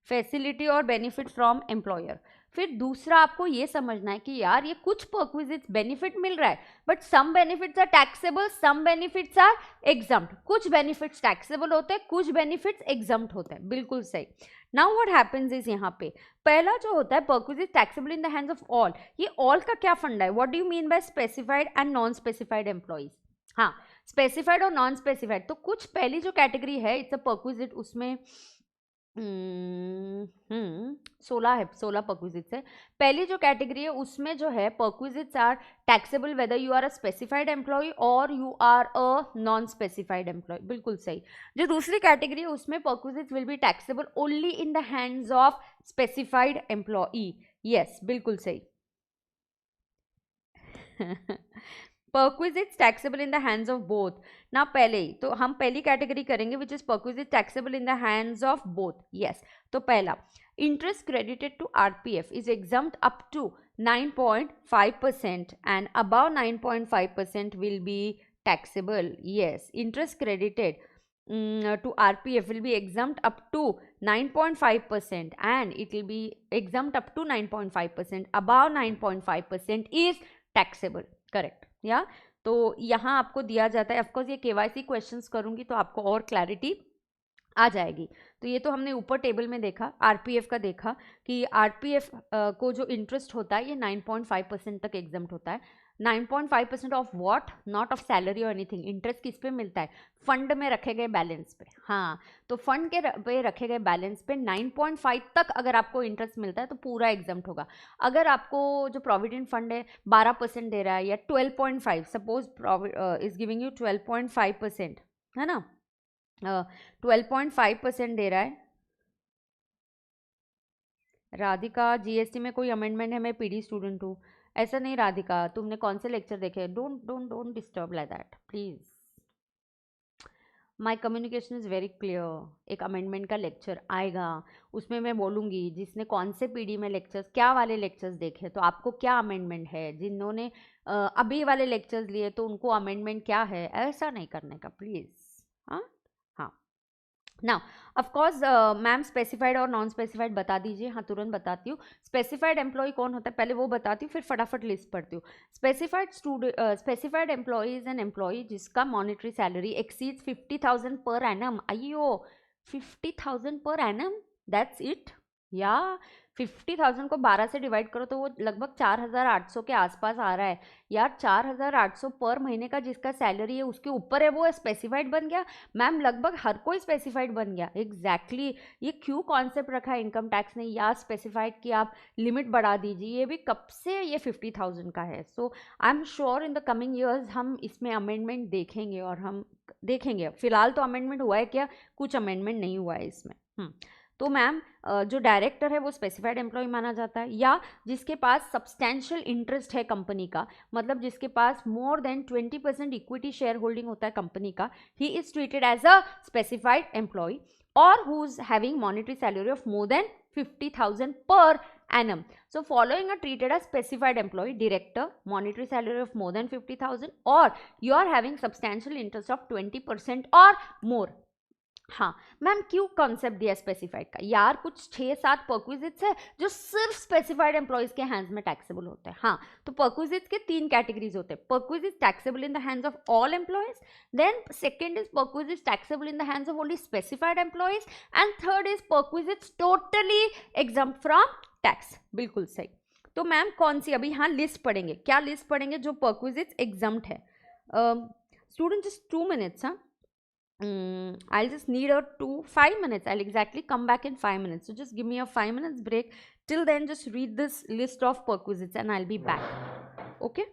facility और बेनिफिट फ्रॉम एम्प्लॉयर. फिर दूसरा आपको ये समझना है कि यार ये कुछ परक्विजिट्स बेनिफिट मिल रहा है, but some benefits are taxable, some benefits are exempt. कुछ बेनिफिट्स टैक्सेबल होते हैं, कुछ बेनिफिट्स एग्जम्प्ट होते हैं. बिल्कुल सही. नाउ व्हाट हैपेंस इज, यहाँ पे पहला जो होता है perquisite taxable in the hands of all. ये ऑल का क्या फंडा है? What do you mean by specified and non specified employees? हाँ, स्पेसिफाइड और नॉन स्पेसिफाइड. तो कुछ पहली जो कैटेगरी है इट्स अ परक्विजिट, उसमें 16 है, 16 परक्विजिट्स है. पहली जो कैटेगरी है उसमें जो है perquisites are taxable whether you are a specified employee और you are a non specified employee. बिल्कुल सही. जो दूसरी कैटेगरी है उसमें perquisites will be taxable only in the hands of specified employee. Yes, बिल्कुल सही. perquisites taxable in the hands of both. Now पहले ही तो हम पहली कैटेगरी करेंगे which is perquisites taxable in the hands of both. Yes, तो पहला, interest credited to RPF is exempt up to 9.5% and above 9.5% will be taxable. Yes, interest credited to RPF will be exempt up to 9.5% and it will be exempt up to 9.5%. Above 9.5% is taxable. Correct. या तो यहाँ आपको दिया जाता है. ऑफकोर्स ये केवाईसी क्वेश्चंस करूंगी तो आपको और क्लैरिटी आ जाएगी. तो ये तो हमने ऊपर टेबल में देखा, आरपीएफ का देखा कि आरपीएफ को जो इंटरेस्ट होता है ये 9.5% तक एग्जम्प्ट होता है. 9.5% of what? Not of salary और एनीथिंग. इंटरेस्ट किस पे मिलता है? फंड में रखे गए बैलेंस पे. हाँ, तो फंड के पे रखे गए बैलेंस पे 9.5 तक अगर आपको इंटरेस्ट मिलता है तो पूरा एग्जम्प्ट होगा. अगर आपको जो प्रोविडेंट फंड है 12% दे रहा है या 12.5, सपोज इज गिविंग यू 12.5%, है ना, 12.5% दे रहा है. राधिका, जीएसटी में कोई अमेंडमेंट है? मैं पीडी स्टूडेंट हूँ. ऐसा नहीं राधिका, तुमने कौन से लेक्चर देखे? Don't disturb like that please. My communication is very clear. एक अमेंडमेंट का लेक्चर आएगा, उसमें मैं बोलूँगी जिसने कौन से पीडी में लेक्चर्स, क्या वाले लेक्चर्स देखे तो आपको क्या अमेंडमेंट है. जिन्होंने अभी वाले लेक्चर्स लिए तो उनको अमेंडमेंट क्या है. ऐसा नहीं करने का प्लीज़. हाँ हाँ. नाउ ऑफकोर्स मैम स्पेसिफाइड और नॉन स्पेसिफाइड बता दीजिए. हाँ, तुरंत बताती हूँ. स्पेसिफाइड एम्प्लॉय कौन होता है पहले वो बताती हूँ, फिर फटाफट लिस्ट पढ़ती हूँ. Specified employee is an employee जिसका monetary salary exceeds 50,000 per annum. आइयो, 50,000 पर एनम, दैट्स इट. या 50,000 को 12 से डिवाइड करो तो वो लगभग 4,800 के आसपास आ रहा है. यार 4,800 पर महीने का जिसका सैलरी है उसके ऊपर है वो स्पेसिफाइड बन गया. मैम लगभग हर कोई स्पेसिफाइड बन गया. एग्जैक्टली ये क्यों कॉन्सेप्ट रखा है इनकम टैक्स ने, या स्पेसिफाइड की आप लिमिट बढ़ा दीजिए. ये भी कब से ये 50,000 का है. So I am sure in the coming years हम इसमें अमेंडमेंट देखेंगे और हम देखेंगे. फिलहाल तो अमेंडमेंट हुआ है क्या? कुछ अमेंडमेंट नहीं हुआ है इसमें. तो मैम जो डायरेक्टर है वो स्पेसिफाइड एम्प्लॉय माना जाता है, या जिसके पास सब्सटेंशियल इंटरेस्ट है कंपनी का, मतलब जिसके पास more than 20% equity share holding होता है कंपनी का, he is treated as a specified employee. और who is having monetary salary of more than 50,000 per annum. So following are treated as specified employee, director, monetary salary of more than 50,000, or you are having substantial interest of 20% or more. हाँ मैम क्यों कॉन्सेप्ट दिया स्पेसिफाइड का? यार कुछ 6-7 परक्विजिट्स है जो सिर्फ स्पेसिफाइड एम्प्लॉयज के हैंड्स में टैक्सेबल होते हैं. हाँ, तो परक्विजिट्स के 3 कैटेगरीज होते हैं. Perquisites taxable in the hands of all employees, then second is perquisites taxable in the hands of only specified employees, and third is perquisites totally exempt from tax. बिल्कुल सही. तो मैम कौन सी अभी यहाँ लिस्ट पढ़ेंगे? क्या लिस्ट पढ़ेंगे जो परक्विजिट्स एग्जम्प्ट है? Student just 2 minutes. हाँ, I'll just need 5 minutes. I'll exactly come back in 5 minutes. So just give me a 5 minutes break. Till then, just read this list of perquisites and I'll be back. Okay?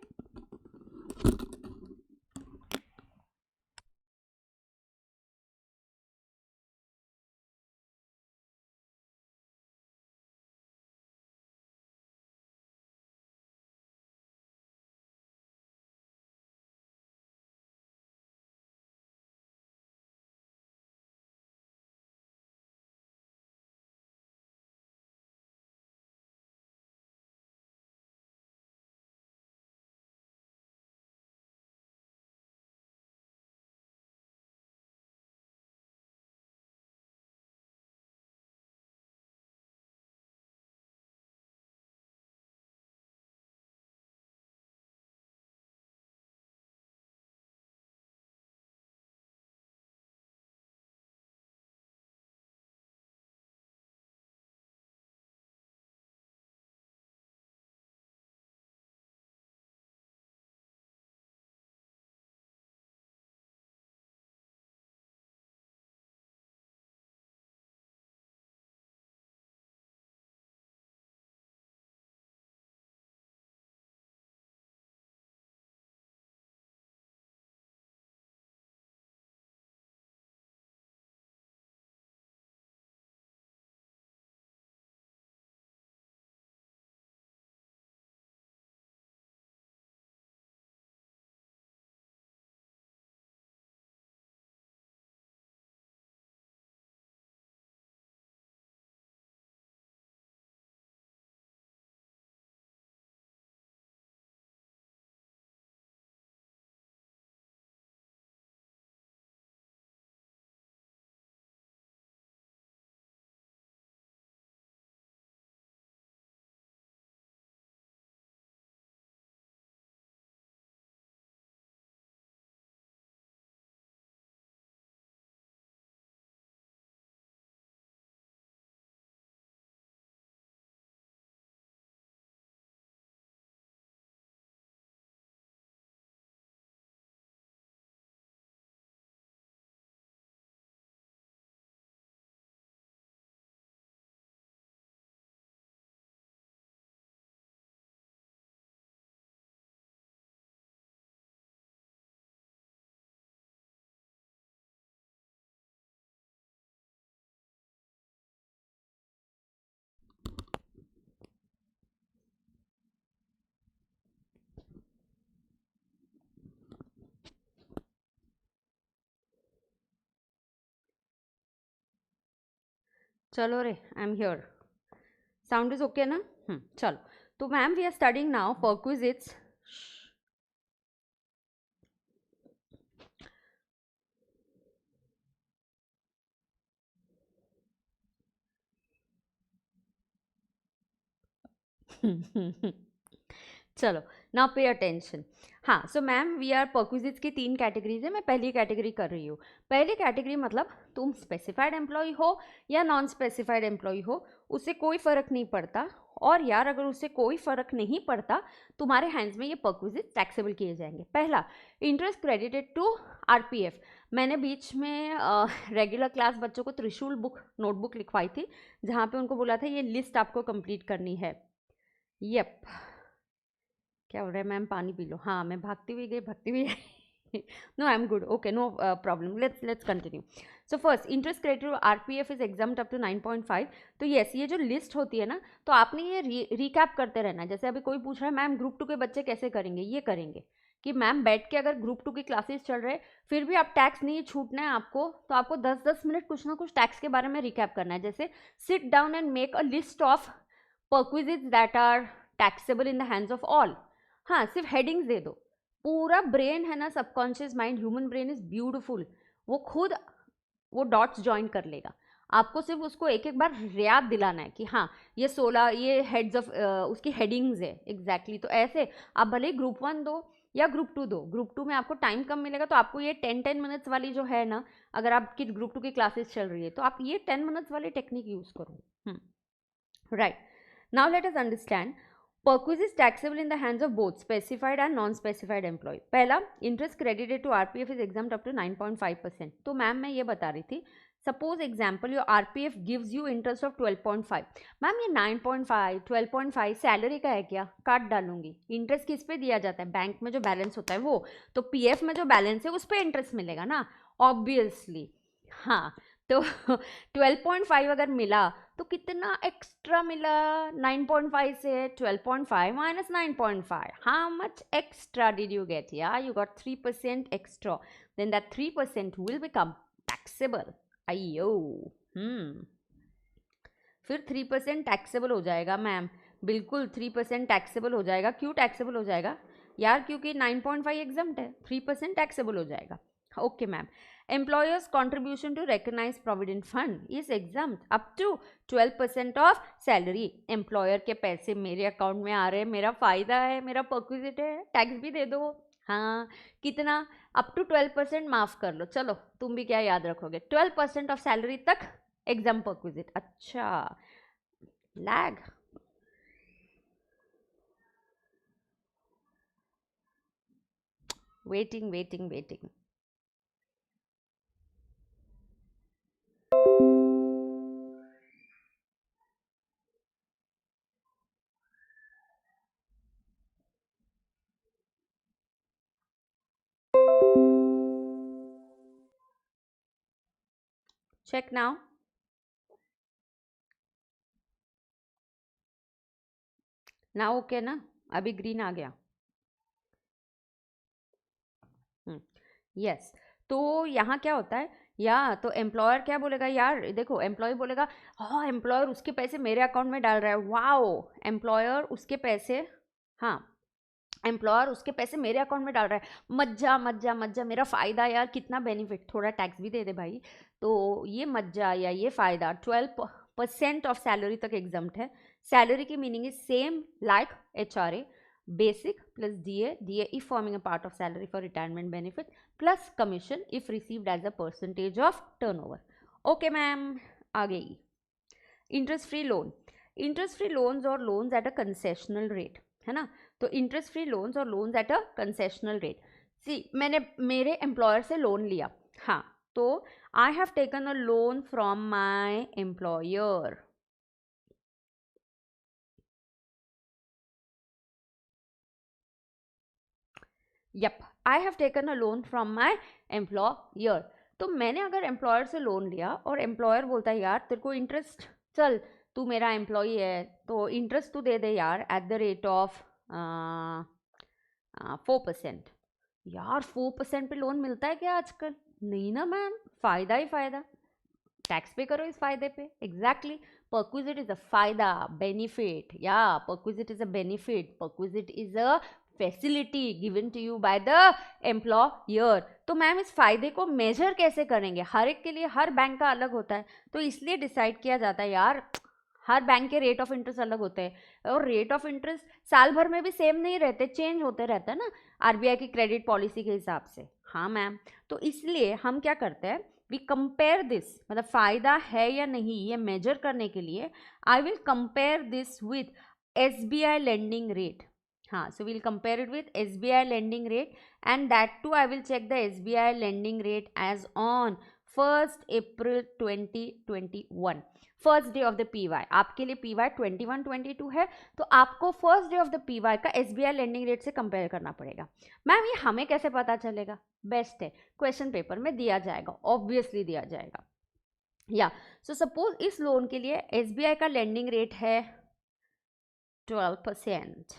चलो रे, I am here. Sound is okay ना? चलो. तो ma'am we are studying now perquisites. चलो नाउ पे अटेंशन. हाँ, so ma'am we are perquisites की 3 कैटेगरीज है. मैं पहली कैटेगरी कर रही हूँ. पहली कैटेगरी मतलब तुम स्पेसिफाइड एम्प्लॉय हो या नॉन स्पेसिफाइड एम्प्लॉय हो, उससे कोई फ़र्क नहीं पड़ता. और यार अगर उससे कोई फ़र्क नहीं पड़ता, तुम्हारे हैंड्स में ये परक्विजिट टैक्सेबल किए जाएंगे. पहला, इंटरेस्ट क्रेडिटेड टू आरपीएफ. मैंने बीच में रेगुलर क्लास बच्चों को त्रिशूल बुक नोटबुक लिखवाई थी, जहाँ पे उनको बोला था ये लिस्ट आपको कंप्लीट करनी है. यप, क्या हो रहा है मैम? पानी पी लो. हाँ, मैं भागती हुई गई. No, I am good. Okay, no problem. Let's continue. So first, interest credit RPF is exempt up to 9.5. तो यस, ये जो लिस्ट होती है ना, तो आपने ये रिकैप करते रहना है. जैसे अभी कोई पूछ रहा है मैम ग्रुप 2 के बच्चे कैसे करेंगे, ये करेंगे कि मैम बैठ के अगर ग्रुप 2 की क्लासेस चल रहे फिर भी आप टैक्स नहीं छूटना है आपको, तो आपको 10-10 मिनट कुछ ना कुछ टैक्स के बारे में रिकैप करना है. जैसे sit down and make a list of perquisites that are taxable in the hands of all. हाँ, सिर्फ हेडिंग्स दे दो, पूरा ब्रेन है ना, subconscious mind, human brain is beautiful, वो खुद वो डॉट्स ज्वाइन कर लेगा। आपको सिर्फ उसको एक एक बार याद दिलाना है कि हाँ ये 16 ये हेड्स ऑफ उसकी हेडिंग्स है एग्जैक्टली। तो ऐसे आप भले ग्रुप 1 दो या ग्रुप 2 दो, ग्रुप 2 में आपको टाइम कम मिलेगा तो आपको ये 10 मिनट्स वाली जो है ना, अगर आपकी ग्रुप 2 की क्लासेस चल रही है तो आप ये 10 मिनट्स वाली टेक्निक यूज करो। Right, now let us understand perquis is taxable in the hands of both specified and non-specified employee। पहला, interest credited to RPF is exempt up to 9.5%। तो मैम मैं ये बता रही थी, suppose example your RPF gives you interest of 12.5। Ma'am ये 9.5 12.5 सैलरी का है क्या? काट डालूंगी। इंटरेस्ट किस पे दिया जाता है? बैंक में जो बैलेंस होता है वो, तो PF में जो बैलेंस है उस पर इंटरेस्ट मिलेगा ना ऑब्वियसली। हाँ, तो 12.5 अगर मिला तो कितना एक्स्ट्रा मिला? 9.5 से 12.5 minus 9.5, how much extra did you get? या you got 3% extra, then that 3% will become taxable. अयो फिर 3% टैक्सेबल हो जाएगा मैम, बिल्कुल 3% टैक्सेबल हो जाएगा। क्यों टैक्सेबल हो जाएगा यार? क्योंकि 9.5 एग्जम्प्ट है, 3% टैक्सेबल हो जाएगा। Okay ma'am, employer's contribution to recognized provident fund is exempt up to 12% of salary। Employer के पैसे मेरे अकाउंट में आ रहे हैं, मेरा फायदा है, मेरा परक्विजिट है, टैक्स भी दे दो। हाँ, कितना? अप टू 12% माफ कर लो। चलो तुम भी क्या याद रखोगे, 12% ऑफ सैलरी तक एग्जाम परक्विजिट। अच्छा, lag waiting waiting waiting. Check now. ना ओके ना, अभी ग्रीन आ गया। यस, तो यहाँ क्या होता है या तो एम्प्लॉयर क्या बोलेगा यार, देखो एम्प्लॉय बोलेगा हाँ एम्प्लॉयर उसके पैसे मेरे अकाउंट में डाल रहा है, वाओ एम्प्लॉयर उसके पैसे, हाँ एम्प्लॉयर उसके पैसे मेरे अकाउंट में डाल रहा है, मज्जा मज्जा मज्जा, मेरा फ़ायदा यार, कितना बेनिफिट, थोड़ा टैक्स भी दे दे भाई। तो ये मज्जा या ये फ़ायदा 12% ऑफ सैलरी तक एग्जम्प्ट है। सैलरी की meaning is same like HRA, basic plus DA if forming a part of salary for retirement benefit, plus commission if received as a percentage of turnover। Okay ma'am, आ गई। Interest free loan, interest free loans और loans at a concessional rate, है ना। तो इंटरेस्ट फ्री लोन्स और loans at a concessional rate. See, मैंने मेरे एम्प्लॉयर से लोन लिया, हाँ, तो I have taken a loan from my employer. Yup, I have taken a loan from my employer. तो मैंने अगर एम्प्लॉयर से लोन लिया और एम्प्लॉयर बोलता है यार तेरे को इंटरेस्ट, चल तू मेरा एम्प्लॉई है तो इंटरेस्ट तू दे दे यार एट द रेट ऑफ 4%। यार 4% पे लोन मिलता है क्या आजकल? नहीं ना मैम, फ़ायदा ही फ़ायदा, टैक्स पे करो इस फायदे पे। एग्जैक्टली, परक्विजिट इज अ फायदा, बेनिफिट, या perquisite is a benefit, perquisite is a facility given to you by the employer. तो मैम इस फायदे को मेजर कैसे करेंगे? हर एक के लिए हर बैंक का अलग होता है, तो इसलिए डिसाइड किया जाता है यार, हर बैंक के रेट ऑफ इंटरेस्ट अलग होते हैं और रेट ऑफ इंटरेस्ट साल भर में भी सेम नहीं रहते, चेंज होते रहता है ना RBI की क्रेडिट पॉलिसी के हिसाब से। हाँ मैम, तो इसलिए हम क्या करते हैं, वी कंपेयर दिस, मतलब फ़ायदा है या नहीं ये मेजर करने के लिए I will compare this with SBI lending rate. हाँ, so will compare it with SBI lending rate and that too I will check the SBI lending rate as on 1 April 2021, first day of the PY। आपके लिए PY 21-22 है, तो आपको first day of the PY का SBI लेंडिंग रेट से कंपेयर करना पड़ेगा। मैम ये हमें कैसे पता चलेगा? बेस्ट है, क्वेश्चन पेपर में दिया जाएगा, ऑब्वियसली दिया जाएगा। या सो सपोज इस लोन के लिए SBI का लेंडिंग रेट है 12%।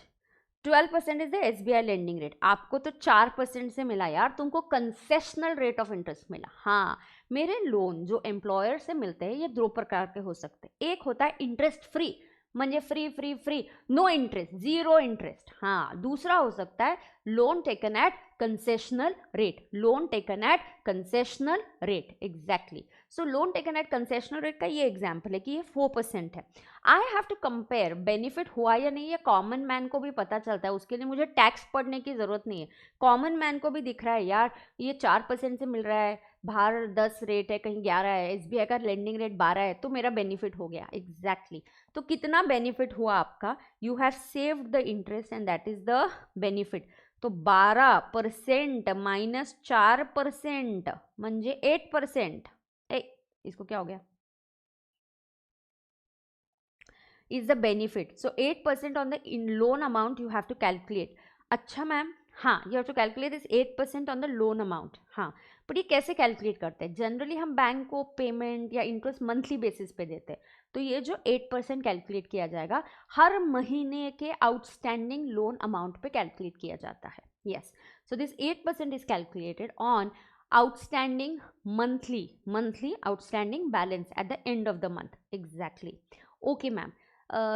12% is the SBI lending rate. आपको तो 4% से मिला यार, तुमको कंसेशनल रेट ऑफ इंटरेस्ट मिला। हाँ, मेरे लोन जो एम्प्लॉयर से मिलते हैं ये दो प्रकार के हो सकते हैं। एक होता है इंटरेस्ट फ्री, म्हणजे free free free, no interest, zero interest. हाँ, दूसरा हो सकता है loan taken at concessional rate, loan taken at concessional rate. Exactly. So loan taken at concessional rate का ये एग्जाम्पल है कि ये 4% है. I have to compare benefit हुआ या नहीं. ये कॉमन मैन को भी पता चलता है, उसके लिए मुझे टैक्स पढ़ने की जरूरत नहीं है. कॉमन मैन को भी दिख रहा है यार ये 4% से मिल रहा है, बाहर 10 रेट है, कहीं 11 है, एसबीआई का लेंडिंग रेट 12 है, तो मेरा बेनिफिट हो गया. एग्जैक्टली. तो कितना बेनिफिट हुआ आपका? You have saved the interest and that is the benefit. तो 12% माइनस 4% म्हणजे 8%. इसको क्या हो गया? Is the benefit. So 8% on the in loan amount you have to calculate. अच्छा मैम, हाँ, you have to calculate this 8% on the loan amount. हाँ, पर ये कैसे कैलकुलेट करते हैं? जनरली हम बैंक को पेमेंट या इंटरेस्ट मंथली बेसिस पे देते हैं. तो ये जो 8% कैलकुलेट किया जाएगा हर महीने के आउटस्टैंडिंग लोन अमाउंट पे कैलकुलेट किया जाता है. Yes. So this 8% is calculated on outstanding monthly outstanding balance eight the end of the month. Exactly. Okay ma'am.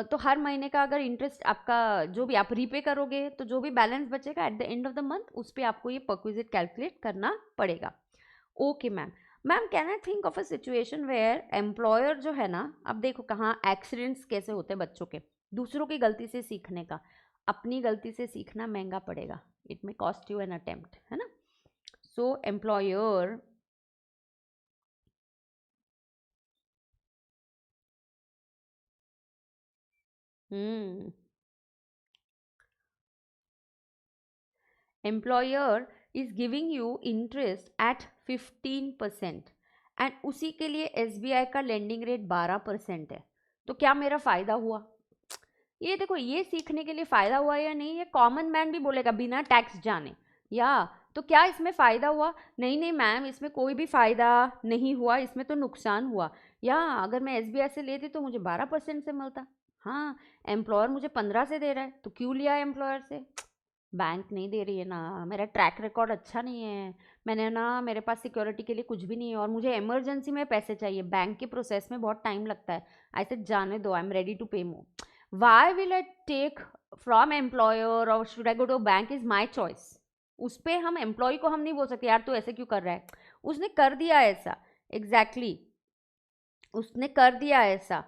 तो हर महीने का अगर इंटरेस्ट आपका जो भी आप रीपे करोगे तो जो भी बैलेंस बचेगा at the end of the month उस पर आपको ये परक्विजिट कैलकुलेट करना पड़ेगा. Okay ma'am. Ma'am can I think of a situation where employer जो है ना, अब देखो कहाँ एक्सीडेंट्स कैसे होते हैं बच्चों के, दूसरों की गलती से सीखने का. अपनी गलती से सीखना महंगा पड़ेगा. It may cost you an attempt, है ना. सो employer employer is giving you interest at 15% and उसी के लिए एसबीआई का लेंडिंग रेट 12% है. तो क्या मेरा फ़ायदा हुआ? ये देखो, ये सीखने के लिए फ़ायदा हुआ या नहीं ये कॉमन मैन भी बोलेगा बिना टैक्स जाने. या तो क्या इसमें फ़ायदा हुआ? नहीं नहीं मैम, इसमें कोई भी फ़ायदा नहीं हुआ, इसमें तो नुकसान हुआ. या अगर मैं एसबीआई से लेती तो मुझे 12% से मिलता. हाँ, एम्प्लॉयर मुझे 15 से दे रहा है तो क्यों लिया एम्प्लॉयर से? बैंक नहीं दे रही है ना, मेरा ट्रैक रिकॉर्ड अच्छा नहीं है, मैंने ना, मेरे पास सिक्योरिटी के लिए कुछ भी नहीं है और मुझे इमरजेंसी में पैसे चाहिए, बैंक के प्रोसेस में बहुत टाइम लगता है. आई सेड जाने दो, I am ready to pay more. Why will I take from employer और should I go to bank is my choice. उस पर हम एम्प्लॉय को हम नहीं बोल सकते यार तू ऐसे क्यों कर रहा है, उसने कर दिया ऐसा. एग्जैक्टली. उसने कर दिया ऐसा.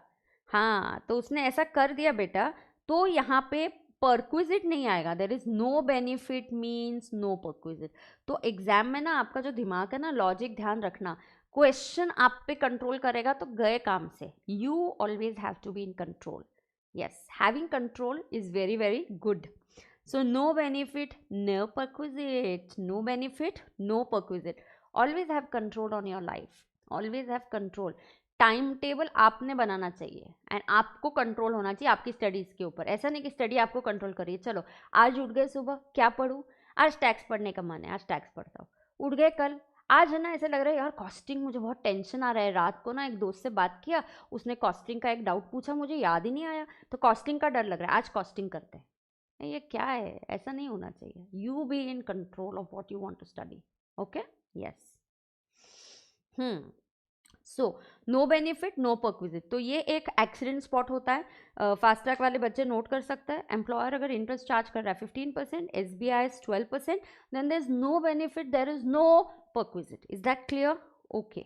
हाँ, तो उसने ऐसा कर दिया बेटा, तो यहाँ पे परक्विजिट नहीं आएगा. There is no benefit means no perquisite. तो एग्जाम में ना आपका जो दिमाग है ना, लॉजिक ध्यान रखना, क्वेश्चन आप पे कंट्रोल करेगा तो गए काम से. You always have to be in control. Yes, having control is very very good. So no benefit no perquisite, no benefit no perquisite. Always have control on your life, always have control. Time table आपने बनाना चाहिए एंड आपको कंट्रोल होना चाहिए आपकी स्टडीज़ के ऊपर. ऐसा नहीं कि स्टडी आपको कंट्रोल करिए. चलो आज उठ गए सुबह, क्या पढूं? आज टैक्स पढ़ने का मन है, आज टैक्स पढ़ता हूँ. उठ गए कल, आज है ना ऐसा लग रहा है यार कॉस्टिंग, मुझे बहुत टेंशन आ रहा है. रात को ना एक दोस्त से बात किया, उसने कॉस्टिंग का एक डाउट पूछा, मुझे याद ही नहीं आया, तो कॉस्टिंग का डर लग रहा है, आज कॉस्टिंग करते हैं. ये क्या है? ऐसा नहीं होना चाहिए. You be in control of what you want to study. Okay. Yes. So no benefit no perquisite. तो ये एक एक्सीडेंट स्पॉट होता है. फास्ट ट्रैक वाले बच्चे नोट कर सकते हैं. एम्प्लॉयर अगर इंटरेस्ट चार्ज कर रहा है 15%, SBI is 12%, then there is no benefit, there is no perquisite. Is that clear? Okay,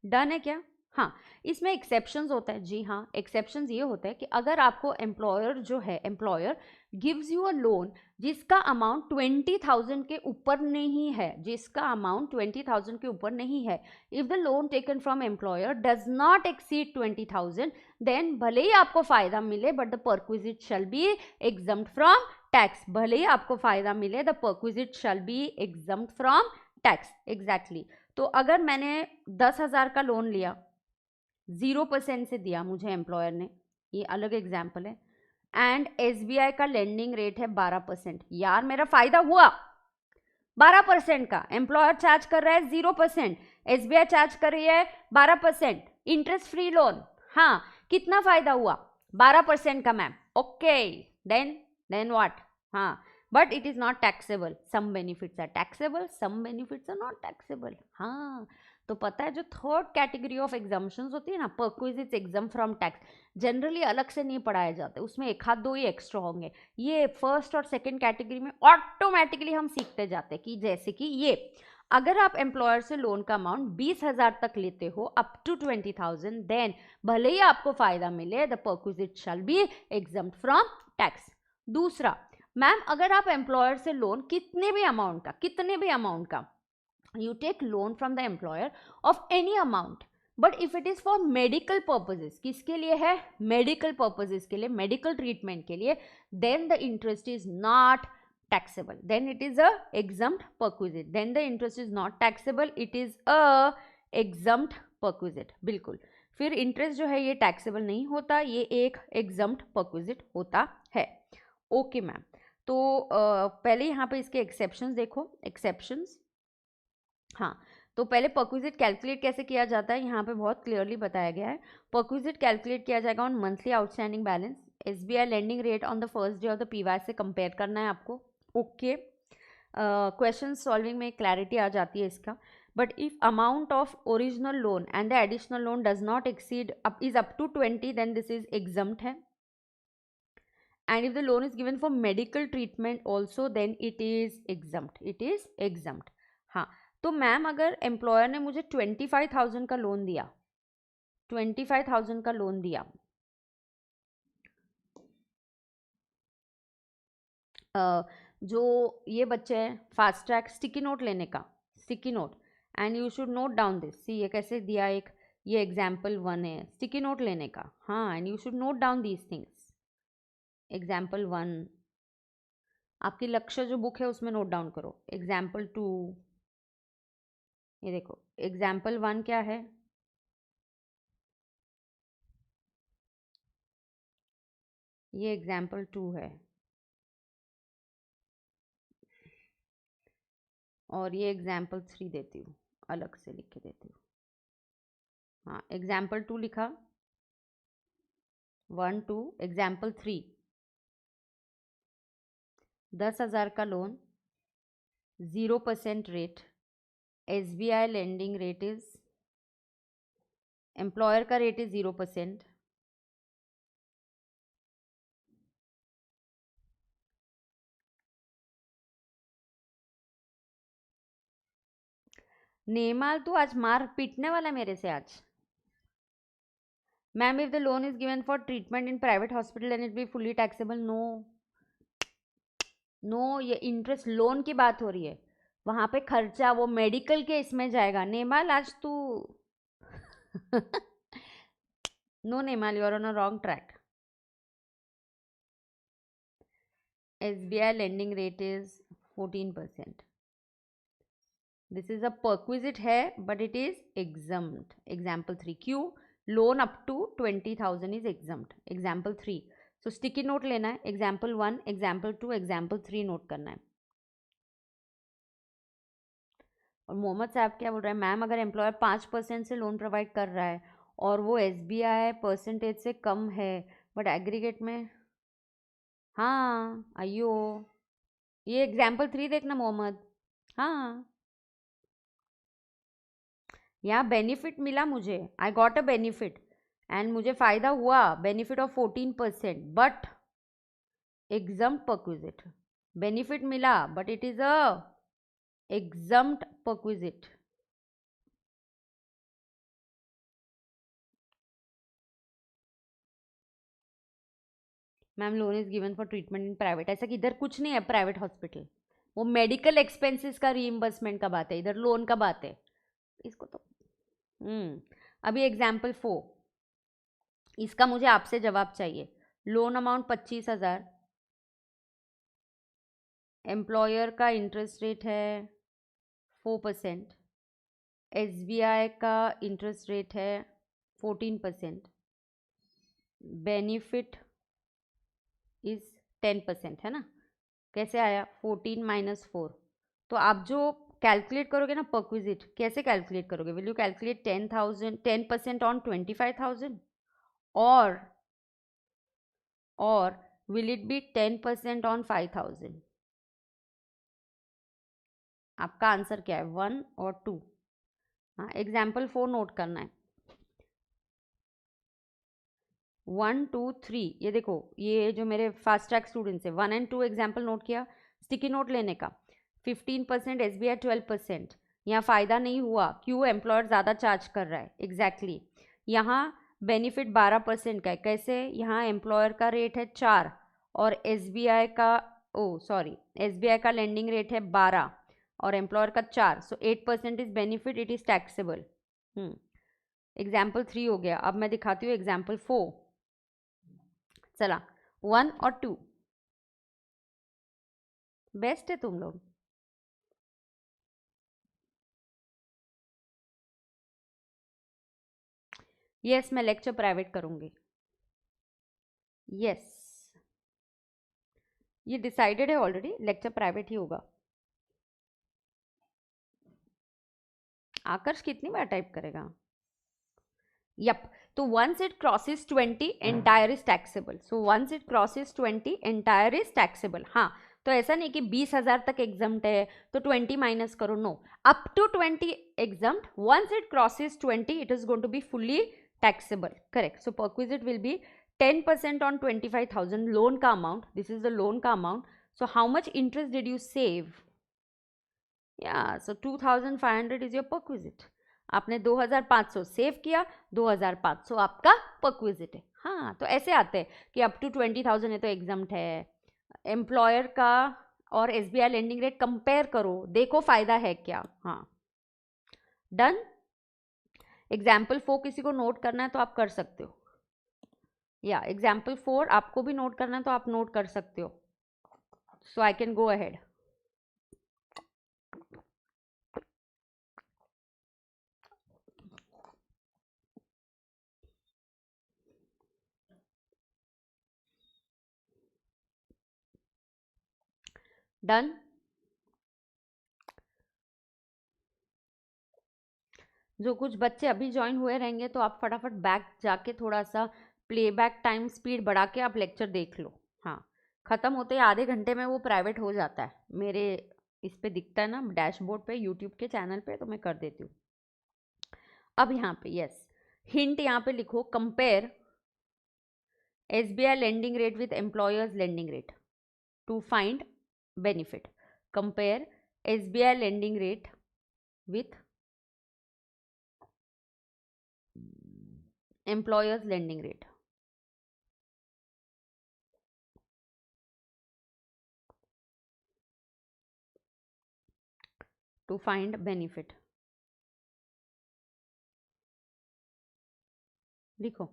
done है क्या? हाँ, इसमें एक्सेप्शंस होता है. जी हाँ, एक्सेप्शंस ये होता है कि अगर आपको एम्प्लॉयर जो है, employer gives you a loan जिसका अमाउंट 20,000 के ऊपर नहीं है, जिसका अमाउंट 20,000 के ऊपर नहीं है, if the loan taken from employer does not exceed 20,000, then भले ही आपको फायदा मिले but the perquisite shall be exempt from tax. भले ही आपको फायदा मिले, the perquisite shall be exempt from tax. Exactly. तो अगर मैंने 10,000 का लोन लिया, 0% से दिया मुझे एम्प्लॉयर ने, ये अलग एग्जाम्पल है, एंड एसबीआई का लेंडिंग रेट है 12%. यार मेरा फायदा हुआ 12% का. एम्प्लॉयर चार्ज कर रहा है 0%, एसबीआई चार्ज कर रही है 12%, इंटरेस्ट फ्री लोन. हाँ, कितना फायदा हुआ? 12% का मैम. Okay, then what? हाँ, but it is not taxable. Some benefits are taxable, some benefits are not taxable. हाँ, तो पता है जो थर्ड कैटेगरी ऑफ एग्जाम्पशंस होती है ना, perquisites exam from tax, generally अलग से नहीं पढ़ाए जाते, उसमें एक हाथ दो ही एक्स्ट्रा होंगे। ये फर्स्ट और सेकंड कैटेगरी में ऑटोमेटिकली हम सीखते जाते हैं कि जैसे कि ये, अगर आप एम्प्लॉयर से लोन का अमाउंट 20,000 तक लेते हो अप टू 20,000, देन भले ही आपको फायदा मिले, the perquisite shall be exempt from tax. दूसरा, मैम अगर आप एम्प्लॉयर से लोन कितने भी अमाउंट का you take loan from the employer of any amount, but if it is for medical purposes, किसके लिए है, medical purposes के लिए, medical treatment के लिए, then the interest is not taxable, then it is a exempt perquisite, then the interest is not taxable, it is a exempt perquisite। बिल्कुल, फिर इंटरेस्ट जो है ये टैक्सेबल नहीं होता, ये एक एग्जम्प्ट परक्विजिट होता है। ओके मैम, तो पहले यहाँ पे इसके एक्सेप्शंस देखो, एक्सेप्शंस। हाँ, तो पहले परक्विजिट कैलकुलेट कैसे किया जाता है, यहाँ पे बहुत क्लियरली बताया गया है। परक्विजिट कैलकुलेट किया जाएगा on monthly outstanding balance, SBI lending rate on the first day of the PY से कंपेयर करना है आपको। ओके, क्वेश्चन सॉल्विंग में क्लैरिटी आ जाती है इसका। But if amount of original loan and the additional loan does not exceed is up to 20, then this is exempt है। And if the loan is given for medical treatment also, then it is exempt, it is exempt। हाँ, तो मैम अगर एम्प्लॉयर ने मुझे 25,000 का लोन दिया, 25,000 का लोन दिया, जो ये बच्चे हैं फास्ट ट्रैक स्टिकी नोट लेने का, sticky note, and you should note down this, see ये कैसे दिया, एक ये एग्जाम्पल 1 है स्टिकी नोट लेने का, हाँ, and you should note down these things. Example 1 आपकी लक्ष्य जो बुक है उसमें नोट डाउन करो। एग्जाम्पल 2, ये देखो एग्जाम्पल 1 क्या है, ये एग्जाम्पल 2 है, और ये एग्जाम्पल 3 देती हूँ, अलग से लिख के देती हूँ। हाँ, एग्जाम्पल 2 लिखा, 1 2, एग्जाम्पल 3 10,000 का loan, 0% rate, SBI lending rate is, employer का रेट इज 0%, नेमाल तू आज मार पीटने वाला मेरे से आज। Ma'am if the loan is given for treatment in private hospital and it be fully taxable, no no, ये इंटरेस्ट लोन की बात हो रही है, वहां पे खर्चा वो मेडिकल के इसमें जाएगा। नेमाल आज तू नो नेमाल, you are on a wrong track. SBI lending rate is 14%. This is a perquisite है but it is exempt. Example 3, क्यों, loan up to 20,000 is exempt. Example 3, so sticky note लेना है, एग्जाम्पल 1, एग्जाम्पल 2, एग्जाम्पल 3 नोट करना है। और मोहम्मद साहब क्या बोल रहे हैं, मैम अगर एम्प्लॉयर 5% से लोन प्रोवाइड कर रहा है और वो SBI परसेंटेज से कम है बट एग्रीगेट में, हाँ अयो, ये एग्जाम्पल 3 देखना मोहम्मद। हाँ, यहाँ बेनिफिट मिला मुझे, I got a benefit and मुझे फ़ायदा हुआ, benefit of 14%, but exempt perquisite, benefit मिला but it is a exempt perquisite. Ma'am loan is given for treatment in private, ऐसा कि इधर कुछ नहीं है प्राइवेट हॉस्पिटल, वो मेडिकल एक्सपेंसेस का रीइंबर्समेंट का बात है, इधर लोन का बात है। इसको तो अभी एग्जाम्पल 4, इसका मुझे आपसे जवाब चाहिए। लोन अमाउंट 25,000, एम्प्लॉयर का इंटरेस्ट रेट है 4%, SBI का इंटरेस्ट रेट है 14%, बेनिफिट इज 10% है ना, कैसे आया 14 माइनस 4, तो आप जो कैलकुलेट करोगे ना परक्विजिट, कैसे कैलकुलेट करोगे, विल यू कैलकुलेट 10% ऑन 25,000 और विल इट बी 10% ऑन 5,000? आपका आंसर क्या है, 1 और 2? हाँ, एग्जाम्पल 4 नोट करना है। 1 2 3, ये देखो, ये जो मेरे फास्ट ट्रैक स्टूडेंट्स है, 1 and 2 एग्जाम्पल नोट किया। स्टिकी नोट लेने का 15%, SBI 12%। यहाँ फ़ायदा नहीं हुआ, क्यों? एम्प्लॉयर ज़्यादा चार्ज कर रहा है। एग्जैक्टली यहाँ बेनिफिट 12% का है। कैसे? यहाँ एम्प्लॉयर का रेट है 4 और SBI का, ओ सॉरी, SBI का लेंडिंग रेट है 12 और एम्प्लॉयर का 4, सो 8% is benefit, it is taxable. Example 3 हो गया। अब मैं दिखाती हूँ एग्जाम्पल 4। चला, 1 और 2 बेस्ट है तुम लोग। यस, मैं लेक्चर प्राइवेट करूंगी। यस, ये डिसाइडेड है ऑलरेडी, लेक्चर प्राइवेट ही होगा। आकर्ष कितनी बार टाइप करेगा? यप, तो once it crosses 20 entire is taxable. So once it crosses 20 entire is taxable. हाँ, तो ऐसा नहीं कि 20,000 तक एग्जम्प्ट है तो 20 माइनस करो, no, up to 20 exempt. Once it crosses 20 it is going to be fully taxable. Correct. So perquisite will be 10% on 25,000 loan का amount. This is the loan का amount. So how much interest did you save? या सो 2,500 इज योर परक्विजिट। आपने 2,500 सेव किया, 2,500 आपका परक्विजिट है। हाँ, तो ऐसे आते हैं कि अप टू 20,000 है तो एग्जम्प्ट है। एम्प्लॉयर का और SBI लेंडिंग रेट कंपेयर करो, देखो फायदा है क्या। हाँ, डन। एग्जाम्पल 4 किसी को नोट करना है तो आप कर सकते हो, या एग्जाम्पल 4 आपको भी नोट करना है तो आप नोट कर सकते हो। So I can go ahead. Done. जो कुछ बच्चे अभी ज्वाइन हुए रहेंगे तो आप फटाफट बैक जाके थोड़ा सा प्लेबैक टाइम स्पीड बढ़ा के आप लेक्चर देख लो। हाँ, ख़त्म होते ही आधे घंटे में वो प्राइवेट हो जाता है। मेरे इस पे दिखता है ना डैशबोर्ड पे, यूट्यूब के चैनल पे, तो मैं कर देती हूँ। अब यहाँ पे यस, हिंट यहाँ पे लिखो, compare SBI lending rate with employer's lending rate to find benefit. Compare SBI lending rate with employer's lending rate to find benefit. लिखो,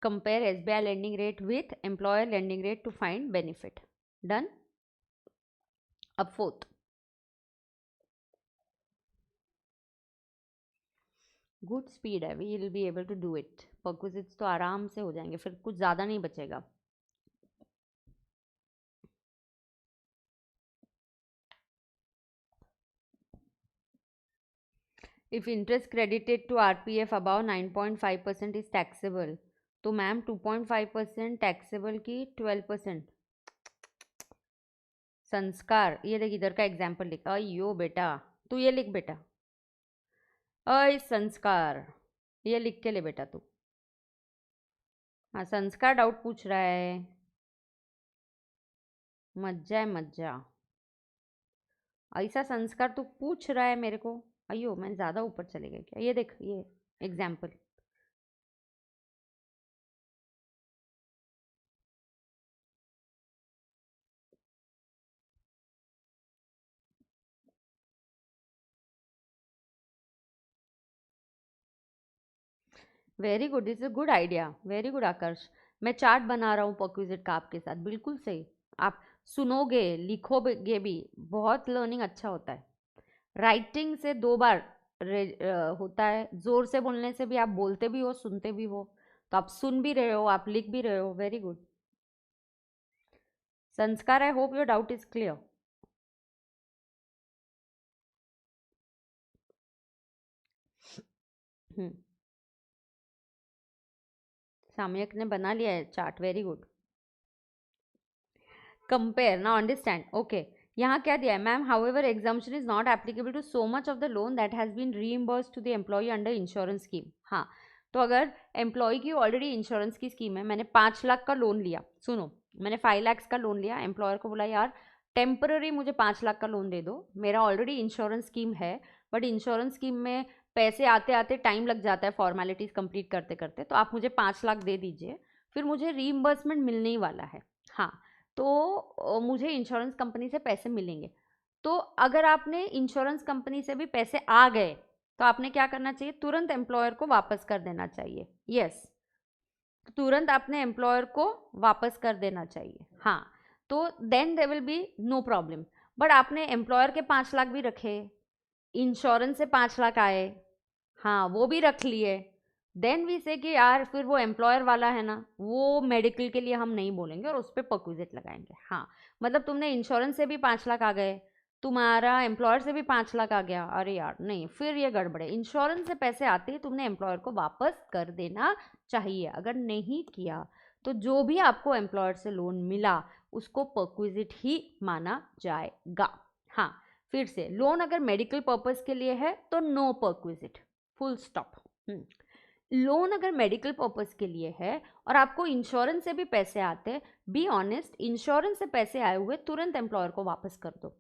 compare SBI lending rate with employer lending rate to find benefit. Done. अब फोर्थ, गुड स्पीड है, we will be able to do it. Perquisites तो आराम से हो जाएंगे, फिर कुछ ज़्यादा नहीं बचेगा। If interest credited to RPF above 9.5% is taxable, तो मैम 2.5% टैक्सेबल की 12%। संस्कार, ये देख इधर का एग्जाम्पल लिख। अयो बेटा, तू ये लिख बेटा, अय संस्कार, ये लिख के ले बेटा तू। हाँ, संस्कार डाउट पूछ रहा है, मज्जा है मज्जा। ऐसा संस्कार तू पूछ रहा है मेरे को? अयो, मैं ज़्यादा ऊपर चले गए क्या? ये देख, ये example. Very good, this is good idea, very good Aakarsh. मैं चार्ट बना रहा हूँ परक्विजिट का आपके साथ, बिल्कुल सही। आप सुनोगे, लिखोगे भी, बहुत लर्निंग अच्छा होता है। राइटिंग से 2 बार होता है, जोर से बोलने से भी आप बोलते भी हो, सुनते भी हो, तो आप सुन भी रहे हो, आप लिख भी रहे हो। Very good Sanskar, I hope your doubt is clear. Samayik ने बना लिया है chart, very good. Compare, now understand, okay. यहाँ क्या दिया है ma'am, however exemption is not applicable to so much of the loan that has been reimbursed to the employee under insurance scheme. हाँ, तो अगर एम्प्लॉय की ऑलरेडी इंश्योरेंस की स्कीम है, मैंने 5 लाख का लोन लिया, सुनो मैंने 5 लाख का लोन लिया, एम्प्लॉयर को बोला यार टेम्पररी मुझे 5 लाख का लोन दे दो, मेरा ऑलरेडी इंश्योरेंस स्कीम है, बट इंश्योरेंस स्कीम में पैसे आते आते टाइम लग जाता है फॉर्मेलिटीज़ कंप्लीट करते करते, तो आप मुझे 5 लाख दे दीजिए, फिर मुझे रीइम्बर्समेंट मिलने ही वाला है। हाँ, तो मुझे इंश्योरेंस कंपनी से पैसे मिलेंगे। तो अगर आपने इंश्योरेंस कंपनी से भी पैसे आ गए तो आपने क्या करना चाहिए, तुरंत एम्प्लॉयर को वापस कर देना चाहिए। यस, तुरंत अपने एम्प्लॉयर को वापस कर देना चाहिए। हाँ, तो then there will be no problem. But आपने एम्प्लॉयर के 5 लाख भी रखे, इंश्योरेंस से 5 लाख आए, हाँ वो भी रख लिए, देन वी से कि यार फिर वो एम्प्लॉयर वाला है ना, वो मेडिकल के लिए हम नहीं बोलेंगे और उस पर परक्विजिट लगाएंगे। हाँ, मतलब तुमने इंश्योरेंस से भी 5 लाख आ गए, तुम्हारा एम्प्लॉयर से भी 5 लाख आ गया, अरे यार नहीं, फिर ये गड़बड़े। इंश्योरेंस से पैसे आते ही तुमने एम्प्लॉयर को वापस कर देना चाहिए। अगर नहीं किया तो जो भी आपको एम्प्लॉयर से लोन मिला उसको परक्विजिट ही माना जाएगा। हाँ, फिर से लोन अगर मेडिकल पर्पस के लिए है तो no perquisite, full stop. Loan अगर मेडिकल पर्पस के लिए है और आपको इंश्योरेंस से भी पैसे आते, बी ऑनेस्ट, इंश्योरेंस से पैसे आए हुए तुरंत एम्प्लॉयर को वापस कर दो।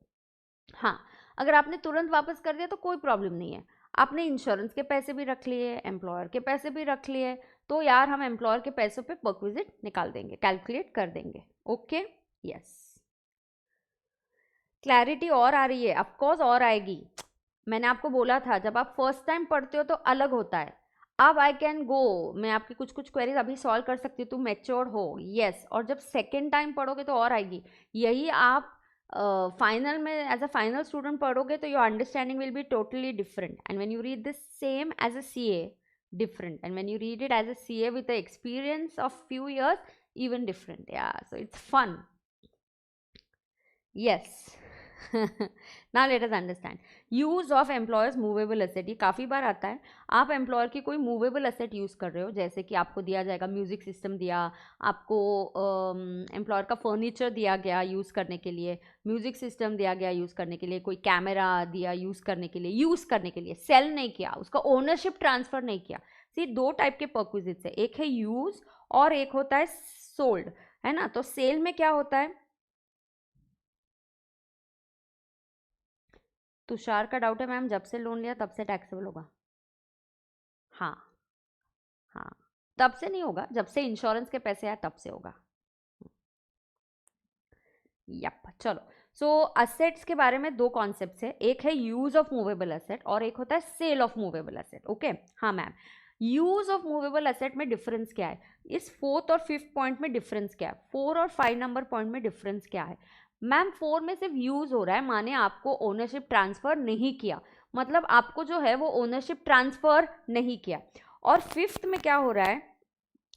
हाँ, अगर आपने तुरंत वापस कर दिया तो कोई प्रॉब्लम नहीं है, आपने इंश्योरेंस के पैसे भी रख लिए, एम्प्लॉयर के पैसे भी रख लिए, तो यार हम एम्प्लॉयर के पैसों पे परक्विजिट निकाल देंगे, कैलकुलेट कर देंगे। ओके, यस, क्लैरिटी और आ रही है? ऑफकोर्स और आएगी। मैंने आपको बोला था जब आप फर्स्ट टाइम पढ़ते हो तो अलग होता है। अब आई कैन गो, मैं आपकी कुछ कुछ क्वेरीज अभी सॉल्व कर सकती हूँ, तुम मैच्योर हो, यस। और जब सेकेंड टाइम पढ़ोगे तो और आएगी। यही आप फाइनल में एज अ फाइनल स्टूडेंट पढ़ोगे तो your understanding will be totally different, and when you read this same as a CA, different, and when you read it as a CA with the experience of few years, even different. Yeah, so it's fun. Yes. Now let us understand use of employers movable asset। ये काफ़ी बार आता है, आप एम्प्लॉयर की कोई मूवेबल असेट यूज़ कर रहे हो, जैसे कि आपको दिया जाएगा म्यूजिक सिस्टम, दिया आपको एम्प्लॉयर का फर्नीचर दिया गया यूज़ करने के लिए, म्यूजिक सिस्टम दिया गया यूज़ करने के लिए, कोई कैमरा दिया यूज़ करने के लिए, सेल नहीं किया, उसका ओनरशिप ट्रांसफ़र नहीं किया। सी, दो टाइप के परक्विजिट्स है, एक है यूज़ और एक होता है सोल्ड, है ना। तो सेल में क्या होता है, तुषार का डाउट है मैम जब से लोन लिया तब से टैक्सेबल होगा। हाँ हाँ, तब से नहीं होगा, जब से इंश्योरेंस के पैसे आए तब से होगा। यप, चलो। सो असेट्स के बारे में दो कॉन्सेप्ट्स है, एक है यूज ऑफ मूवेबल असेट और एक होता है sale of movable asset. Okay, हाँ ma'am, use of movable asset में डिफरेंस क्या है, इस 4th और 5th पॉइंट में डिफरेंस क्या है, 4 और 5 नंबर पॉइंट में डिफरेंस क्या है। मैम 4 में सिर्फ यूज हो रहा है, माने आपको ओनरशिप ट्रांसफर नहीं किया, मतलब आपको जो है वो ओनरशिप ट्रांसफर नहीं किया। और 5th में क्या हो रहा है,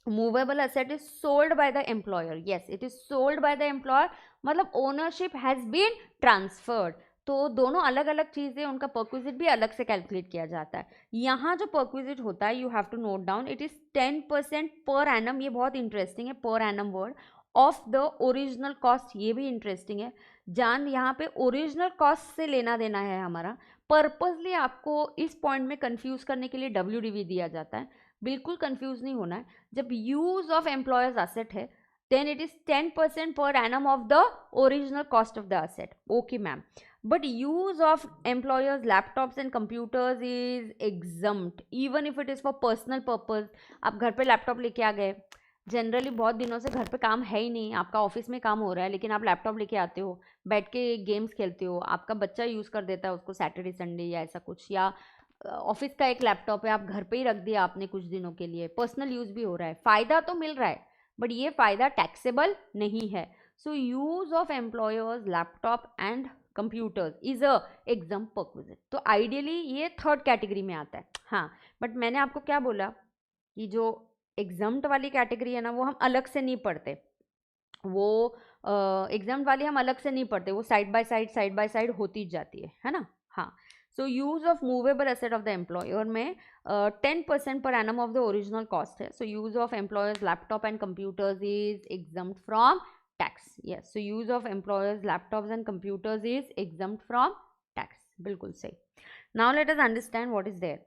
movable asset is sold by the employer. Yes, it is sold by the employer, मतलब ओनरशिप हैज बीन ट्रांसफर्ड। तो दोनों अलग अलग चीज़ें, उनका परक्विजिट भी अलग से कैलकुलेट किया जाता है। यहाँ जो परक्विजिट होता है, you have to note down, it is 10% per annum, ये बहुत इंटरेस्टिंग है, per annum word, of the original cost, ये भी इंटरेस्टिंग है जान, यहाँ पे ओरिजिनल कॉस्ट से लेना देना है हमारा। पर्पसली आपको इस पॉइंट में कंफ्यूज करने के लिए WDV दिया जाता है, बिल्कुल कंफ्यूज नहीं होना है। जब यूज ऑफ एम्प्लॉयर्स असेट है then it is 10% per annum of the original cost of the asset. Okay ma'am, but use of employers laptops and computers is exempt even if it is for personal purpose। आप घर पे लैपटॉप लेके आ गए, जनरली बहुत दिनों से घर पे काम है ही नहीं, आपका ऑफिस में काम हो रहा है, लेकिन आप लैपटॉप लेके आते हो, बैठ के गेम्स खेलते हो, आपका बच्चा यूज़ कर देता है उसको सैटरडे संडे या ऐसा कुछ, या ऑफिस का एक लैपटॉप है आप घर पे ही रख दिया आपने कुछ दिनों के लिए, पर्सनल यूज़ भी हो रहा है, फ़ायदा तो मिल रहा है, बट ये फ़ायदा टैक्सेबल नहीं है। So use of employer's laptop and computers is a exam perquisite. तो आइडियली ये 3rd कैटेगरी में आता है। हाँ, बट मैंने आपको क्या बोला कि जो एग्जाम्ड वाली कैटेगरी है ना, वो हम अलग से नहीं पढ़ते, वो एग्जाम्ड वाली हम अलग से नहीं पढ़ते, वो साइड बाय साइड होती जाती है ना। हाँ, so use of movable asset of the employer में 10% per annum of the original cost है। So use of employer's laptop and computers is exempt from tax. Yes, so use of employer's laptops and computers is exempt from tax. बिल्कुल सही. Now let us understand what is there.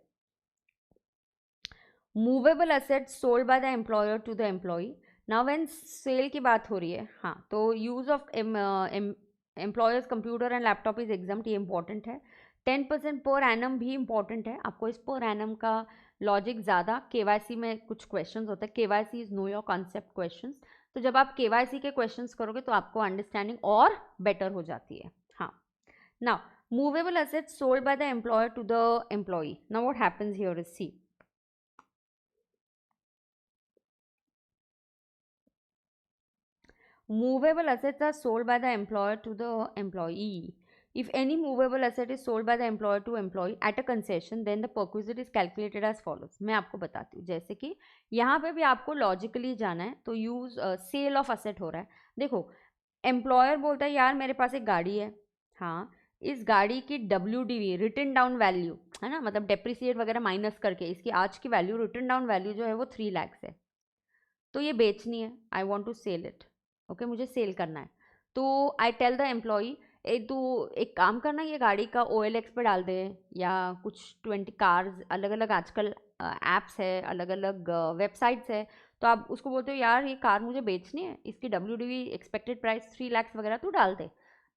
Movable assets sold by the employer to the employee. Now when sale की बात हो रही है, हाँ, तो use of employers computer and laptop is exempt. ये इंपॉर्टेंट है. 10% पर एनम भी इंपॉर्टेंट है. आपको इस पर एनम का लॉजिक ज़्यादा केवाईसी में कुछ क्वेश्चंस होते हैं. KYC is know your concept questions. तो जब आप केवाईसी के क्वेश्चंस करोगे तो आपको अंडरस्टैंडिंग और बेटर हो जाती है. हाँ. Now movable assets sold by the employer to the employee. Now what happens here is, see, movable assets are sold by the employer to the employee. If any movable asset is sold by the employer to employee at a concession, then the perquisite is calculated as follows. मैं आपको बताती हूँ. जैसे कि यहाँ पे भी आपको लॉजिकली जाना है, तो यूज सेल ऑफ असेट हो रहा है. देखो, एम्प्लॉयर बोलता है यार मेरे पास एक गाड़ी है, हाँ, इस गाड़ी की WDV रिटन डाउन वैल्यू है ना, मतलब डेप्रिसिएट वगैरह माइनस करके इसकी आज की वैल्यू, रिटन डाउन वैल्यू जो है वो 3 लाख है. तो ये बेचनी है. I want to sell it. Okay, मुझे सेल करना है. तो आई टेल द एम्प्लॉई, तू एक काम करना, ये गाड़ी का OLX पे डाल दे, या कुछ 20 कार्स, अलग अलग आजकल ऐप्स है, अलग अलग वेबसाइट्स है. तो आप उसको बोलते हो यार ये कार मुझे बेचनी है, इसकी WDV एक्सपेक्टेड प्राइस 3 लाख वगैरह तू डाल दे.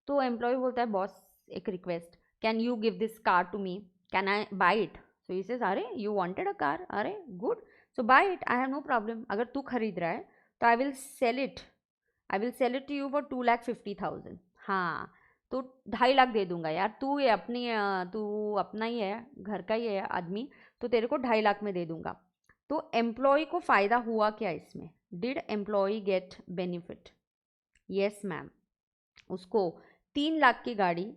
तो एम्प्लॉय बोलता है बॉस एक request, can you give this car to me, can I buy it. So he says अरे यू वांटेड अ कार, अरे good, so buy it, I have no problem. अगर तू खरीद रहा है तो I will sell it to you for 2,50,000. हाँ, तो 2.5 लाख दे दूंगा यार. तू अपना ही है, घर का ही है आदमी, तो तेरे को 2.5 लाख में दे दूंगा. तो एम्प्लॉय को फ़ायदा हुआ क्या इसमें? Did employee get benefit? Yes ma'am. उसको 3 लाख की गाड़ी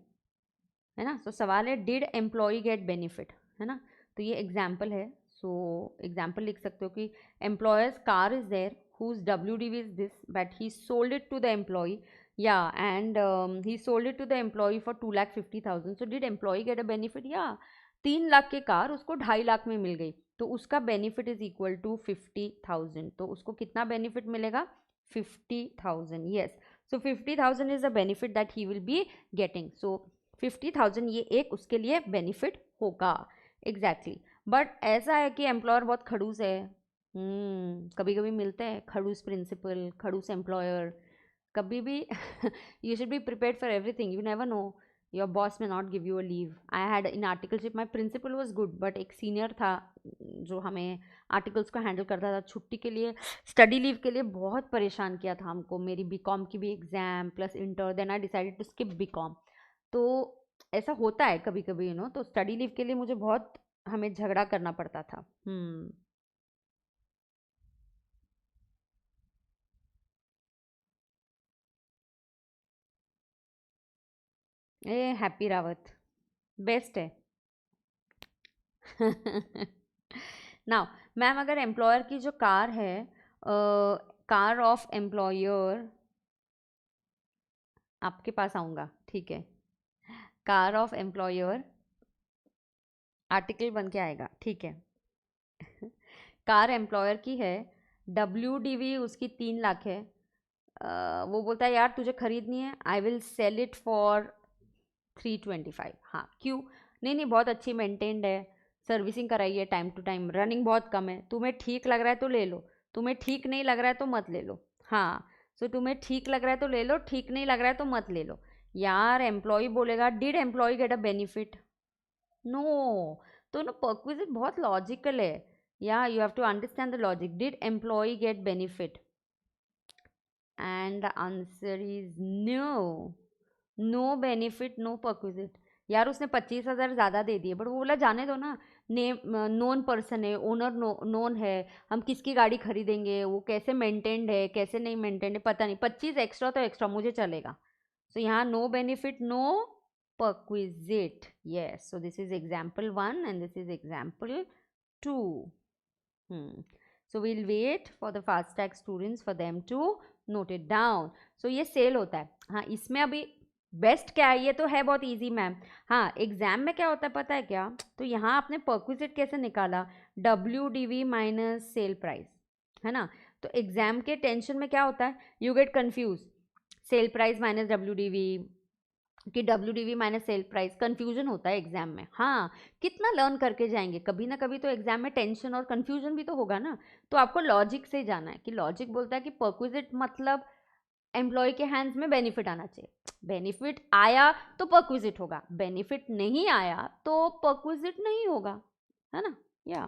है ना. तो सवाल है डिड एम्प्लॉय गेट बेनिफिट, है ना. तो ये एग्जाम्पल है. सो एग्जाम्पल लिख सकते हो कि employer's car is there whose WDV is this, but he sold it to the employee. Yeah, and he sold it to the employee for 2,50,000. So did employee get a benefit? Yeah, 3 lakh की कार उसको 2.5 लाख में मिल गई, तो उसका बेनिफिट इज इक्वल टू 50,000. तो उसको कितना बेनिफिट मिलेगा? 50,000. Yes, so 50,000 is the benefit that he will be getting. So 50,000 ये एक उसके लिए बेनिफिट होगा. एग्जैक्टली. बट ऐसा है कि एम्प्लॉयर बहुत खड़ूस है. कभी कभी मिलते हैं खड़ूस प्रिंसिपल, खड़ूस एम्प्लॉयर. कभी भी you should be prepared for everything. You never know, your boss may not give you a leave. I had in articleship, my principal was good, but एक सीनियर था जो हमें आर्टिकल्स को हैंडल करता था. छुट्टी के लिए, स्टडी लीव के लिए बहुत परेशान किया था हमको. मेरी BCom की भी exam plus inter, then I decided to skip BCom. तो ऐसा होता है कभी कभी, यू नो. तो स्टडी लीव के लिए मुझे बहुत हमें झगड़ा करना पड़ता था. ए हैप्पी रावत बेस्ट है. नाउ मैम, अगर एम्प्लॉयर की जो कार है, कार ऑफ एम्प्लॉयर, आपके पास आऊँगा, ठीक है. कार ऑफ एम्प्लॉयर आर्टिकल बन के आएगा, ठीक है. कार एम्प्लॉयर की है, WDV उसकी 3 लाख है. वो बोलता है यार तुझे खरीदनी है, I will sell it for 325. हाँ, क्यों? नहीं नहीं, बहुत अच्छी मेंटेन्ड है, सर्विसिंग कराई है टाइम टू टाइम, रनिंग बहुत कम है. तुम्हें ठीक लग रहा है तो ले लो, तुम्हें ठीक नहीं लग रहा है तो मत ले लो. हाँ, सो तुम्हें ठीक लग रहा है तो ले लो, ठीक नहीं लग रहा है तो मत ले लो. यार एम्प्लॉय बोलेगा did employee get a benefit? No. तो ना परक्विजिट बहुत लॉजिकल है. Yeah you have to understand the logic. Did employee get benefit? And the answer is no. No benefit, no perquisite. यार उसने 25,000 ज़्यादा दे दिए, बट वो बोला जाने दो ना, नेम नोन पर्सन है, ओनर नोन है, हम किसकी गाड़ी खरीदेंगे, वो कैसे मेंटेन्ड है, कैसे नहीं मेंटेन्ड है पता नहीं, 25 एक्स्ट्रा तो एक्स्ट्रा, मुझे चलेगा. सो यहाँ no benefit, no perquisite. Yes, so this is example 1 and this is example 2. So we'll wait for the fast tag students for them to note it down. So ये सेल होता है. हाँ, इसमें अभी बेस्ट क्या है, ये तो है बहुत इजी मैम. हाँ, एग्जाम में क्या होता है पता है क्या? तो यहाँ आपने परक्विजिट कैसे निकाला? WDV माइनस सेल प्राइस, है ना. तो एग्जाम के टेंशन में क्या होता है, you get confuse. Sale price minus WDV कि WDV minus sale price, confusion होता है एग्जाम में। हाँ, कितना लर्न करके जाएंगे, कभी ना कभी तो एग्जाम में टेंशन और कंफ्यूजन भी तो होगा ना। तो आपको लॉजिक से जाना है कि लॉजिक बोलता है कि परक्विजिट मतलब एम्प्लॉय के हैंड्स में बेनिफिट आना चाहिए। बेनिफिट आया तो परक्विजिट होगा, बेनिफिट नहीं आया तो परक्विजिट नहीं होगा, है ना। या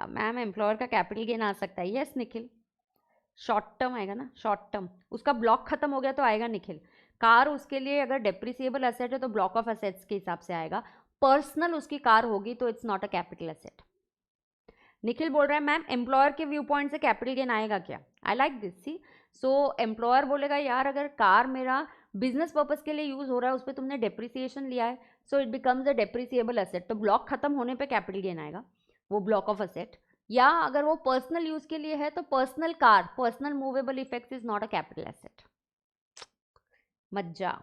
मैम एम्प्लॉयर का कैपिटल गेन आ सकता है, यस निखिल। शॉर्ट टर्म आएगा ना, शॉर्ट टर्म, उसका ब्लॉक खत्म हो गया तो आएगा निखिल। कार उसके लिए अगर डेप्रिसिएबल एसेट है तो ब्लॉक ऑफ एसेट्स के हिसाब से आएगा। पर्सनल उसकी कार होगी तो it's not a capital asset. Nikhil बोल रहा है मैम एम्प्लॉयर के व्यू पॉइंट से कैपिटल गेन आएगा क्या। I like this. See, so employer बोलेगा यार अगर कार मेरा बिजनेस पर्पज के लिए यूज हो रहा है, उस पर तुमने डेप्रिसिएशन लिया है, so it becomes a depreciable asset, तो ब्लॉक खत्म होने पे कैपिटल गेन आएगा, वो ब्लॉक ऑफ एसेट। या अगर वो पर्सनल यूज के लिए है तो personal car, personal movable effects is not a capital asset. मज्जा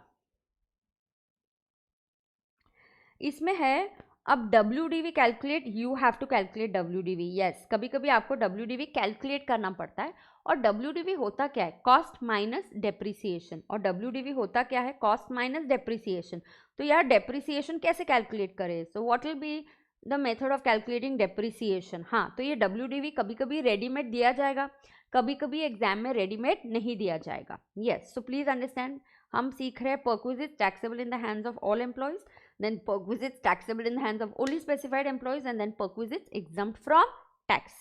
इसमें है। अब WDV calculate, you have to calculate WDV, yes, कभी कभी आपको WDV कैलकुलेट करना पड़ता है। और WDV होता क्या है, कॉस्ट माइनस डेप्रिसिएशन, और WDV होता क्या है, कॉस्ट माइनस डेप्रिसिएशन। तो यार डेप्रिसिएशन कैसे कैलकुलेट करें, so what will be the method of calculating depreciation. हाँ, तो ये WDV कभी कभी रेडीमेड दिया जाएगा, कभी कभी एग्जाम में रेडीमेड नहीं दिया जाएगा, यस। सो प्लीज अंडरस्टैंड, हम सीख रहे हैं perquisites taxable in the hands of all employees, then perquisites taxable in the hands of only specified employees, and then perquisites exempt from tax.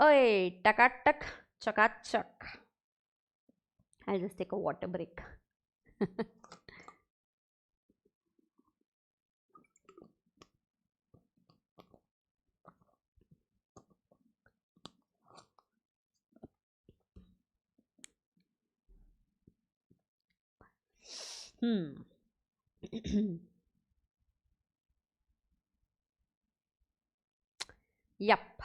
Oy, takatak, chakachak. I'll just take a water break. Yup,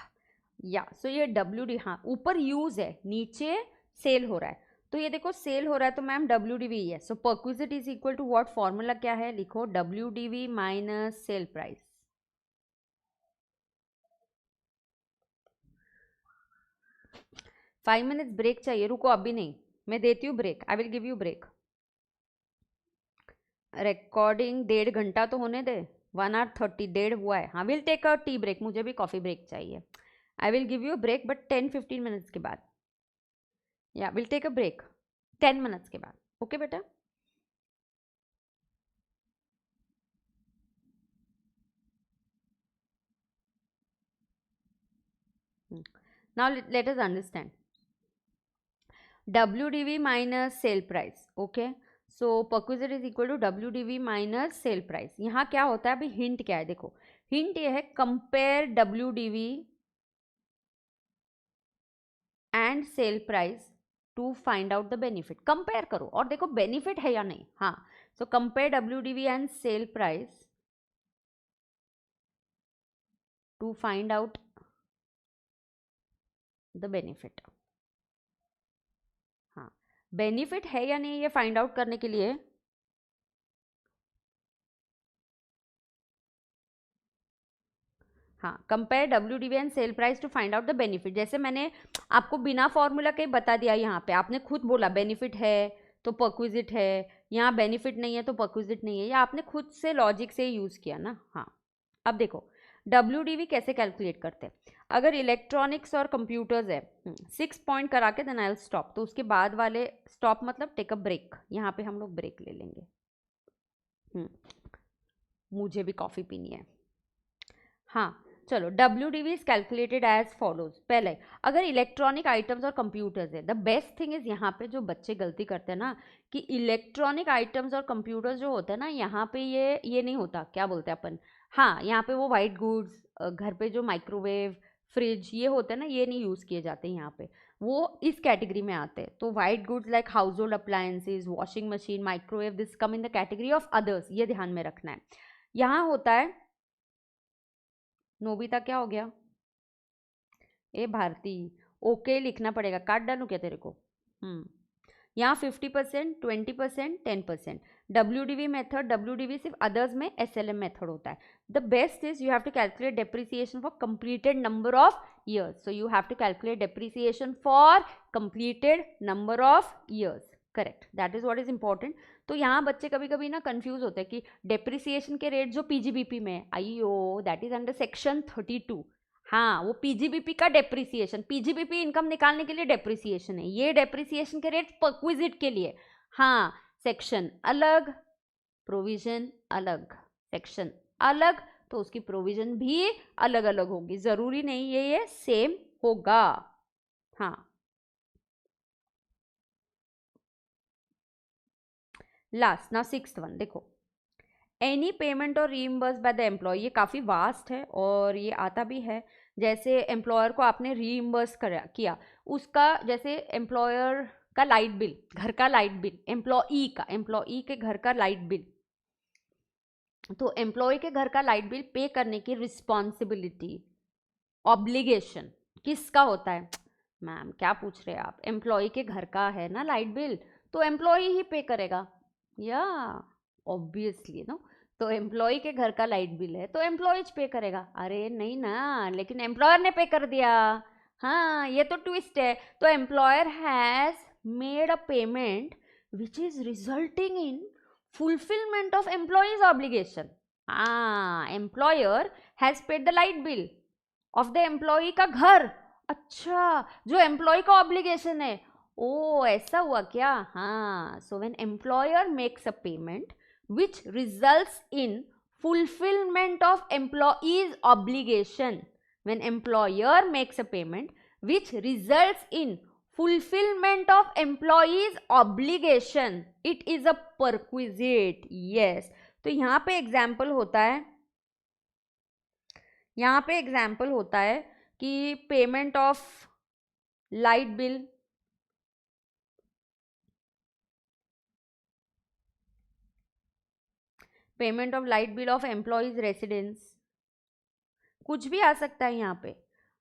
yeah so ये WD, हाँ ऊपर यूज है, नीचे सेल हो रहा है। तो ये देखो सेल हो रहा है तो मैम WDV है, so perquisite is equal to what, formula क्या है, लिखो WDV minus sale price. 5 minutes break चाहिए, रुको अभी नहीं, मैं देती हूँ break, I will give you break. Recording 1.5 घंटा तो होने दे, 1 hour 30, 1.5 हुआ है। हाँ, will take a tea break, मुझे भी कॉफ़ी ब्रेक चाहिए। I will give you break but 10-15 minutes के बाद, yeah will take a break 10 minutes के बाद, ओके बेटा। Now let us understand WDV minus sale price, okay. So perquisite is equal to WDV minus sale price. यहाँ क्या होता है, अभी हिंट क्या है देखो, हिंट ये है compare WDV and sale price to find out the benefit. Compare करो और देखो बेनिफिट है या नहीं। हाँ, so compare WDV and sale price to find out the benefit. हाँ, बेनिफिट है या नहीं ये फाइंड आउट करने के लिए, हाँ, compare WDV and sale price to find out the benefit. जैसे मैंने आपको बिना फॉर्मूला के बता दिया, यहाँ पे आपने खुद बोला बेनिफिट है तो परक्विजिट है, यहाँ बेनिफिट नहीं है तो परक्विजिट नहीं है, या आपने खुद से लॉजिक से यूज़ किया ना। हाँ, अब देखो WDV कैसे कैलकुलेट करते हैं। अगर इलेक्ट्रॉनिक्स और कंप्यूटर्स है, 6 पॉइंट करा के देन आई विल स्टॉप, तो उसके बाद वाले स्टॉप मतलब टेक अ ब्रेक, यहाँ पे हम लोग ब्रेक ले लेंगे। मुझे भी कॉफ़ी पीनी है। हाँ, चलो WDV is calculated as follows. पहले अगर इलेक्ट्रॉनिक आइटम्स और कंप्यूटर्स है, द बेस्ट थिंग इज, यहाँ पे जो बच्चे गलती करते हैं ना कि इलेक्ट्रॉनिक आइटम्स और कंप्यूटर्स जो होते हैं ना, यहाँ पे ये नहीं होता, क्या बोलते हैं अपन, हाँ यहाँ पे वो वाइट गुड्स, घर पे जो माइक्रोवेव फ्रिज ये होते हैं ना, ये नहीं यूज़ किए जाते यहाँ पे, वो इस कैटेगरी में आते हैं। तो white goods like house hold appliances, washing machine, microwave, this come in the category of others, ये ध्यान में रखना है। यहाँ होता है, नोबिता क्या हो गया, ए भारती, ओके लिखना पड़ेगा, काट डालूं क्या तेरे को। यहाँ 50%, 20%, 10%। WDV मेथड, WDV सिर्फ अदर्स में SLM मेथड होता है। The best is you have to calculate depreciation for completed number of years, so you have to calculate depreciation for completed number of years, correct, that is what is important. तो यहाँ बच्चे कभी कभी ना कंफ्यूज होते हैं कि डेप्रिसिएशन के रेट जो PGBP में है, आइयो दैट इज अंडर सेक्शन 32। हाँ, वो PGBP का डेप्रिसिएशन, PGBP इनकम निकालने के लिए डेप्रिसिएशन है, ये डेप्रिसिएशन के रेट परक्विजिट के लिए। हाँ, सेक्शन अलग, प्रोविजन अलग, सेक्शन अलग, तो उसकी प्रोविजन भी अलग अलग होगी, जरूरी नहीं ये सेम होगा। हाँ, लास्ट ना 6th वन देखो, एनी पेमेंट और रीइम्बर्स बाय द एम्प्लॉय, ये काफ़ी वास्ट है और ये आता भी है। जैसे एम्प्लॉयर को आपने रीइम्बर्स किया, उसका जैसे एम्प्लॉयर का लाइट बिल, घर का लाइट बिल, एम्प्लॉई के घर का लाइट बिल, तो एम्प्लॉय के घर का लाइट बिल पे करने की रिस्पॉन्सिबिलिटी, ऑब्लिगेशन किसका होता है? मैम क्या पूछ रहे हैं आप, एम्प्लॉय के घर का है ना लाइट बिल, तो एम्प्लॉय ही पे करेगा, या ऑब्वियसली नो। तो एम्प्लॉय के घर का लाइट बिल है तो एम्प्लॉयज पे करेगा, अरे नहीं ना, लेकिन एम्प्लॉयर ने पे कर दिया। हाँ, ये तो ट्विस्ट है। तो employer has made a payment which is resulting in fulfilment of employee's obligation. हाँ, employer has paid the light bill of the employee का घर, अच्छा, जो एम्प्लॉय का ऑब्लिगेशन है। ओ ऐसा हुआ क्या? हाँ, so when employer makes a payment which results in fulfillment of employee's obligation, when employer makes a payment which results in fulfillment of employee's obligation, it is a perquisite, yes। तो यहाँ पे एग्जाम्पल होता है, यहाँ पे एग्जाम्पल होता है कि payment of light bill, payment of light bill of employees residence, कुछ भी आ सकता है यहाँ पे।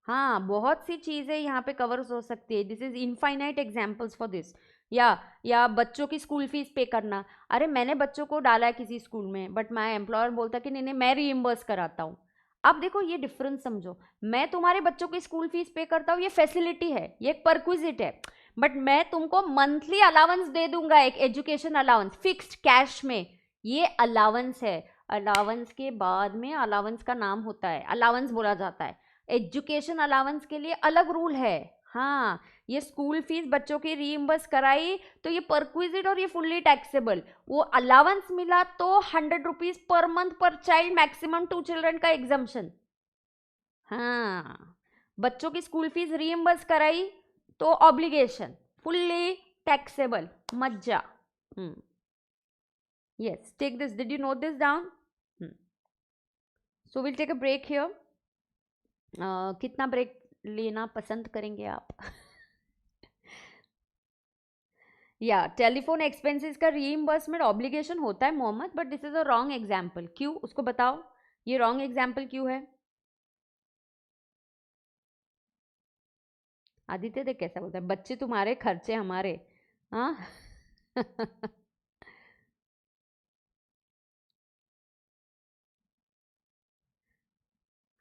हाँ, बहुत सी चीज़ें यहाँ पे कवर हो सकती है, this is infinite examples for this. या बच्चों की स्कूल फीस पे करना, अरे मैंने बच्चों को डाला है किसी स्कूल में बट माय एम्प्लॉयर बोलता कि नहीं नहीं मैं रीइम्बर्स कराता हूँ। अब देखो ये डिफरेंस समझो, मैं तुम्हारे बच्चों की स्कूल फीस पे करता हूँ, ये फैसिलिटी है, ये एक परक्विजिट है, बट मैं तुमको मंथली अलाउंस दे दूंगा, एक एजुकेशन अलाउंस फिक्स्ड कैश में, ये अलाउंस है। अलाउंस के बाद में अलाउंस का नाम होता है, अलाउंस बोला जाता है। एजुकेशन अलाउंस के लिए अलग रूल है। हाँ, ये स्कूल फीस बच्चों की रीइंबर्स कराई तो ये परक्विजिट और ये फुल्ली टैक्सेबल। वो अलाउंस मिला तो 100 rupees per month per child, maximum 2 children का एग्जम्पशन। हाँ, बच्चों की स्कूल फीस रीइंबर्स कराई तो ऑब्लिगेशन, फुल्ली टैक्सेबल, मज्जा। Yes, take this. Did you note this down? So we'll take a break here. कितना ब्रेक लेना पसंद करेंगे आप? या टेलीफोन एक्सपेंसेस का रीइंबर्समेंट ऑब्लिगेशन होता है Mohammed, but this is a wrong example. क्यों, उसको बताओ, ये रॉन्ग एग्जाम्पल क्यों है? आदित्य देख कैसा बोलता है, बच्चे तुम्हारे खर्चे हमारे। हाँ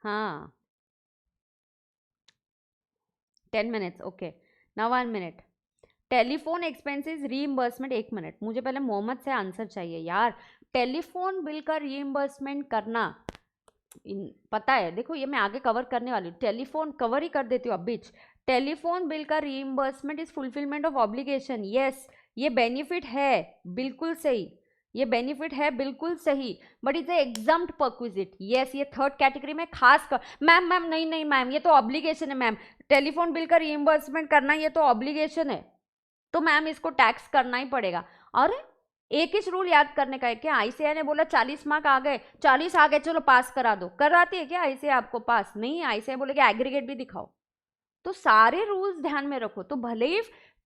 हाँ, 10 minutes, okay. Now 1 minute, telephone expenses reimbursement. 1 minute, मुझे पहले मोहम्मद से आंसर चाहिए यार। टेलीफोन बिल का रीइंबर्समेंट करना पता है, देखो ये मैं आगे कवर करने वाली हूँ, टेलीफोन कवर ही कर देती हूँ अब बीच। टेलीफोन बिल का reimbursement is fulfilment of obligation, yes, ये बेनिफिट है, बिल्कुल सही, ये बेनिफिट है बिल्कुल सही, but is exempt perquisite, yes, ये थर्ड कैटेगरी में खास कर। मैम मैम नहीं नहीं मैम, ये तो ऑब्लिगेशन है मैम, टेलीफोन बिल का रीइंबर्समेंट करना ये तो ऑब्लिगेशन है, तो मैम इसको टैक्स करना ही पड़ेगा। और एक ही रूल याद करने का है क्या? आईसीआई ने बोला 40 मार्क आ गए, 40 आ गए चलो पास करा दो, कराती है क्या आईसीआई आपको पास? नहीं, आईसीआई बोलेगा एग्रीगेट भी दिखाओ। तो सारे रूल्स ध्यान में रखो, तो भले ही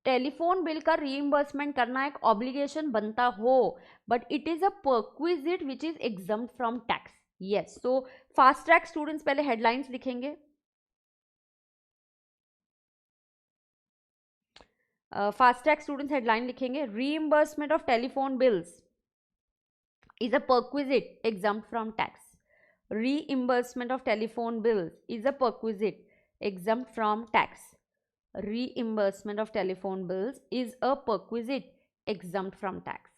टेलीफोन बिल का रीइंबर्समेंट करना एक ऑब्लिगेशन बनता हो, but it is a perquisite which is exempt from tax, yes. So fast track students पहले हेडलाइंस लिखेंगे। फास्ट ट्रैक स्टूडेंट्स हेडलाइन लिखेंगे, reimbursement of telephone bills is a perquisite exempt from tax. Reimbursement of telephone bills is a perquisite exempt from tax. Reimbursement of telephone bills is a perquisite exempt from tax.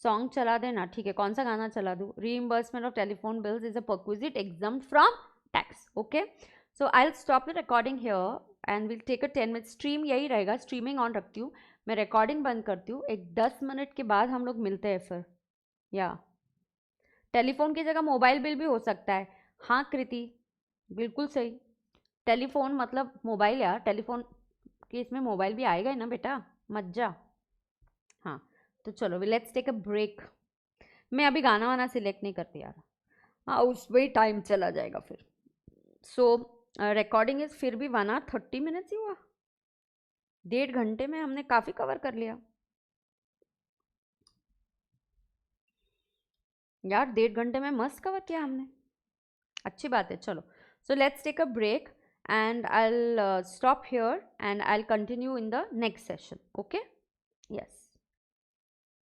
Song चला देना, ठीक है, कौन सा गाना चला दूँ? Reimbursement of telephone bills is a perquisite exempt from tax. Okay, so I will stop the recording here and will take a 10 minute. Stream यही रहेगा, स्ट्रीमिंग ऑन रखती हूँ मैं, रिकॉर्डिंग बंद करती हूँ. एक 10 मिनट के बाद हम लोग मिलते हैं फिर. या टेलीफोन की जगह मोबाइल बिल भी हो सकता है. हाँ कृति, बिल्कुल सही. टेलीफोन मतलब मोबाइल यार, टेलीफोन के इसमें मोबाइल भी आएगा ही ना बेटा, मत जा. हाँ, तो चलो लेट्स टेक अ ब्रेक. मैं अभी गाना वाना सिलेक्ट नहीं करती यार, हाँ उस वही टाइम चला जाएगा फिर. सो रिकॉर्डिंग इज फिर भी 1 hour 30 minutes ही हुआ. 1.5 घंटे में हमने काफ़ी कवर कर लिया यार. 1.5 घंटे में मस्त कवर किया हमने, अच्छी बात है. चलो, so let's take a break and I'll stop here and I'll continue in the next session. Okay, yes.